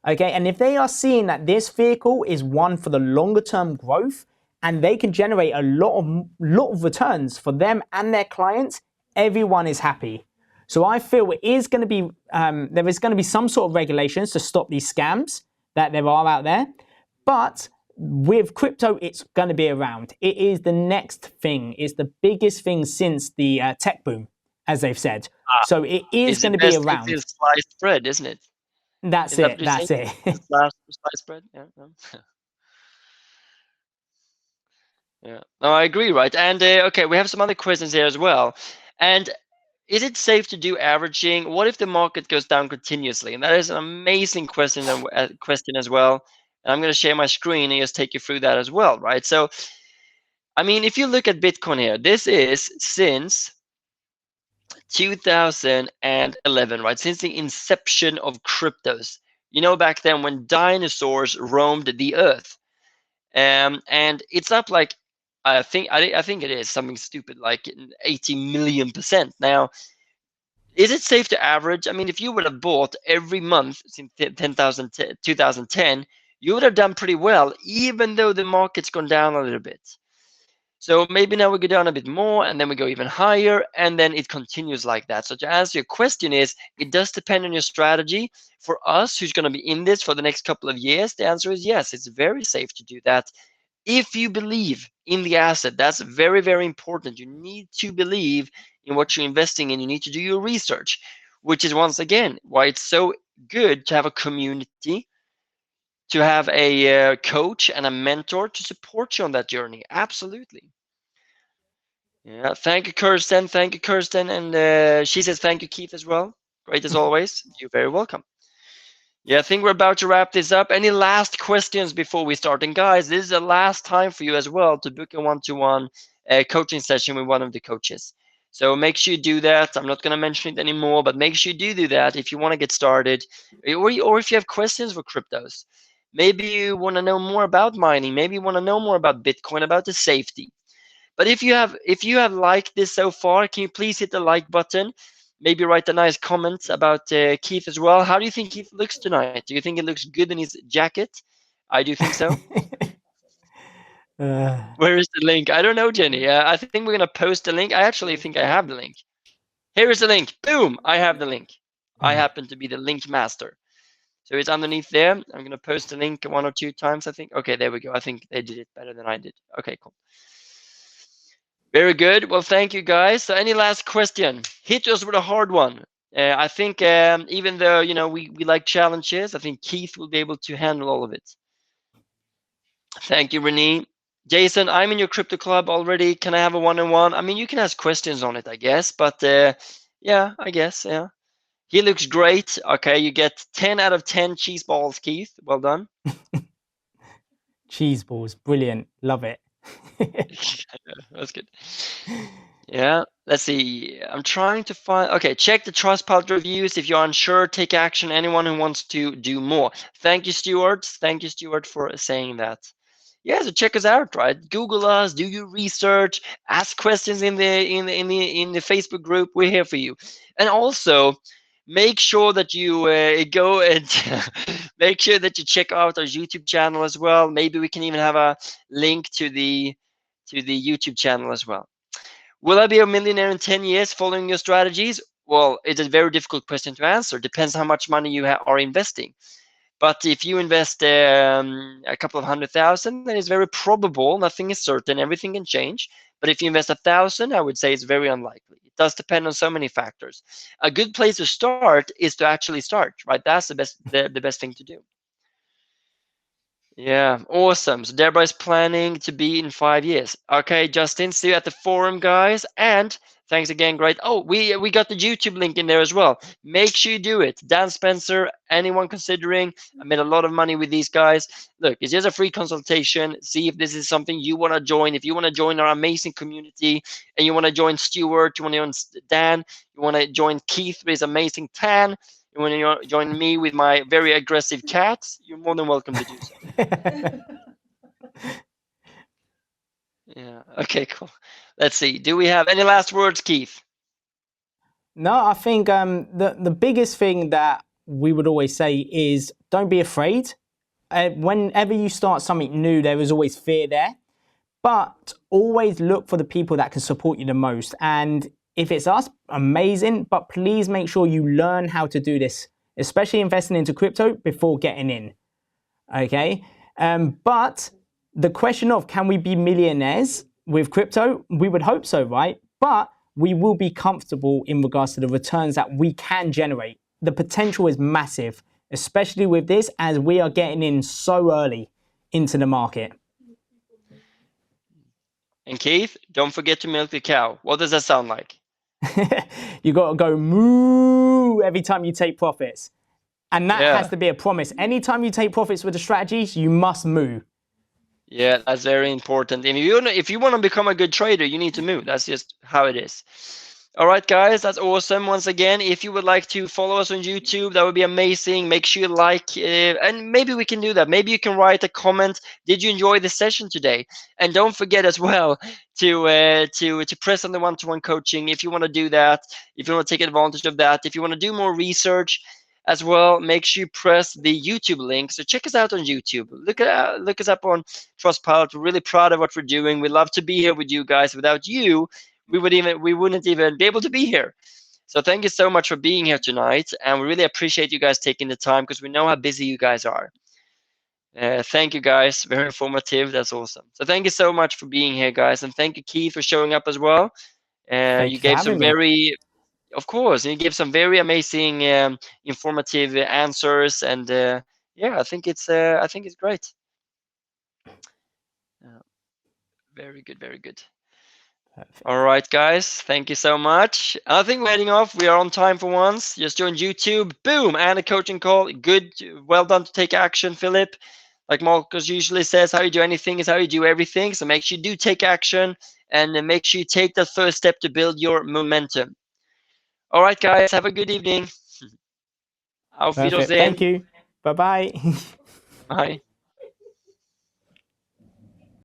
B: Okay, and if they are seeing that this vehicle is one for the longer term growth and they can generate a lot of returns for them and their clients, everyone is happy. So I feel it is going to be there is going to be some sort of regulations to stop these scams that there are out there, but with crypto, it's going to be around. It is the next thing. It's the biggest thing since the tech boom, as they've said. So it is going to be around.
A: It's sliced bread, isn't it?
B: That's it. That's it.
A: Sliced bread. Yeah. Yeah. No, I agree, right? And okay, we have some other questions here as well. And is it safe to do averaging? What if the market goes down continuously? And that is an amazing question as well. And I'm going to share my screen and just take you through that as well, right? So, I mean, if you look at Bitcoin here, this is since 2011, right? Since the inception of cryptos. Back then when dinosaurs roamed the earth. And it's up like, I think it is something stupid like 80 million%. Now, is it safe to average? I mean, if you would have bought every month since 2010, you would have done pretty well, even though the market's gone down a little bit. So maybe now we go down a bit more and then we go even higher and then it continues like that. So to answer your question is, it does depend on your strategy. For us who's going to be in this for the next couple of years, the answer is yes, it's very safe to do that. If you believe in the asset, that's very, very important. You need to believe in what you're investing in. You need to do your research, which is once again why it's so good to have a community, to have a coach and a mentor to support you on that journey. Absolutely. Yeah, thank you, Kirsten. Thank you, Kirsten. And she says thank you, Keith, as well. Great as always. You're very welcome. Yeah, I think we're about to wrap this up. Any last questions before we start? And guys, this is the last time for you as well to book a one-to-one coaching session with one of the coaches. So make sure you do that. I'm not going to mention it anymore, but make sure you do that if you want to get started, or if you have questions for cryptos. Maybe you want to know more about mining. Maybe you want to know more about Bitcoin, about the safety. But if you have liked this so far, can you please hit the like button? Maybe write a nice comment about Keith as well. How do you think Keith looks tonight? Do you think he looks good in his jacket? I do think so. Where is the link? I don't know, Jenny. I think we're going to post the link. I actually think I have the link. Here is the link. Boom! I have the link. I happen to be the link master. So it's underneath there. I'm going to post the link 1 or 2 times, I think. Okay, there we go. I think they did it better than I did. Okay, cool. Very good. Well, thank you, guys. So any last question? Hit us with a hard one. I think even though, we like challenges, I think Keith will be able to handle all of it. Thank you, Renee. Jason, I'm in your crypto club already. Can I have a one-on-one? I mean, you can ask questions on it, I guess. But yeah, I guess, yeah. He looks great. Okay, you get 10 out of 10 cheese balls, Keith. Well done.
B: Cheese balls. Brilliant. Love it.
A: That's good. Yeah, let's see. I'm trying to find. Okay, check the Trustpilot reviews. If you're unsure, take action. Anyone who wants to do more. Thank you, Stuart. Thank you, Stuart, for saying that. Yeah, so check us out, right? Google us, do your research, ask questions in the Facebook group. We're here for you. And also, make sure that you go and make sure that you check out our YouTube channel as well. Maybe we can even have a link to the to the YouTube channel as well. Will I be a millionaire in 10 years following your strategies? Well, it's a very difficult question to answer. Depends how much money you are investing. But if you invest a couple of 100,000, then it's very probable. Nothing is certain. Everything can change. But if you invest 1,000, I would say it's very unlikely. It does depend on so many factors. A good place to start is to actually start, right? That's the best thing to do. Yeah, awesome. So Deborah is planning to be in 5 years. Okay, Justin, see you at the forum, guys. And thanks again, great. Oh, we got the YouTube link in there as well. Make sure you do it. Dan Spencer, anyone considering, I made a lot of money with these guys. Look, it's just a free consultation. See if this is something you want to join. If you want to join our amazing community and you want to join Stuart, you want to join Dan, you want to join Keith with his amazing tan, you want to join me with my very aggressive cats, you're more than welcome to do so. Yeah. Okay, cool. Let's see. Do we have any last words, Keith?
B: No, I think the biggest thing that we would always say is don't be afraid. Whenever you start something new, there is always fear there. But always look for the people that can support you the most. And if it's us, amazing. But please make sure you learn how to do this, especially investing into crypto before getting in. Okay? But the question of can we be millionaires with crypto? We would hope so, right? But we will be comfortable in regards to the returns that we can generate. The potential is massive, especially with this as we are getting in so early into the market.
A: And Keith, don't forget to milk the cow. What does that sound like?
B: You got to go moo every time you take profits. And that has to be a promise. Anytime you take profits with the strategies, you must moo.
A: Yeah, that's very important. If you want to become a good trader, you need to move. That's just how it is. All right, guys, that's awesome. Once again, if you would like to follow us on YouTube, that would be amazing. Make sure you like, and maybe we can do that. Maybe you can write a comment. Did you enjoy the session today? And don't forget as well to press on the one-to-one coaching if you want to do that. If you want to take advantage of that. If you want to do more research as well, make sure you press the YouTube link. So check us out on YouTube. Look us up on Trustpilot. We're really proud of what we're doing. We love to be here with you guys. Without you, we wouldn't even be able to be here. So thank you so much for being here tonight, and we really appreciate you guys taking the time because we know how busy you guys are. Thank you guys, very informative. That's awesome. So thank you so much for being here, guys, and thank you, Keith, for showing up as well. You gave some very, of course, you gave some very amazing, informative answers, and yeah, I think it's great. Very good, very good. Perfect. All right, guys. Thank you so much. I think we're heading off. We are on time for once. Just join YouTube. Boom. And a coaching call. Good. Well done to take action, Philip. Like Marcus usually says, how you do anything is how you do everything. So make sure you do take action and make sure you take the first step to build your momentum. All right, guys. Have a good evening. Auf Wiedersehen.
B: Thank you. Bye-bye.
A: Bye.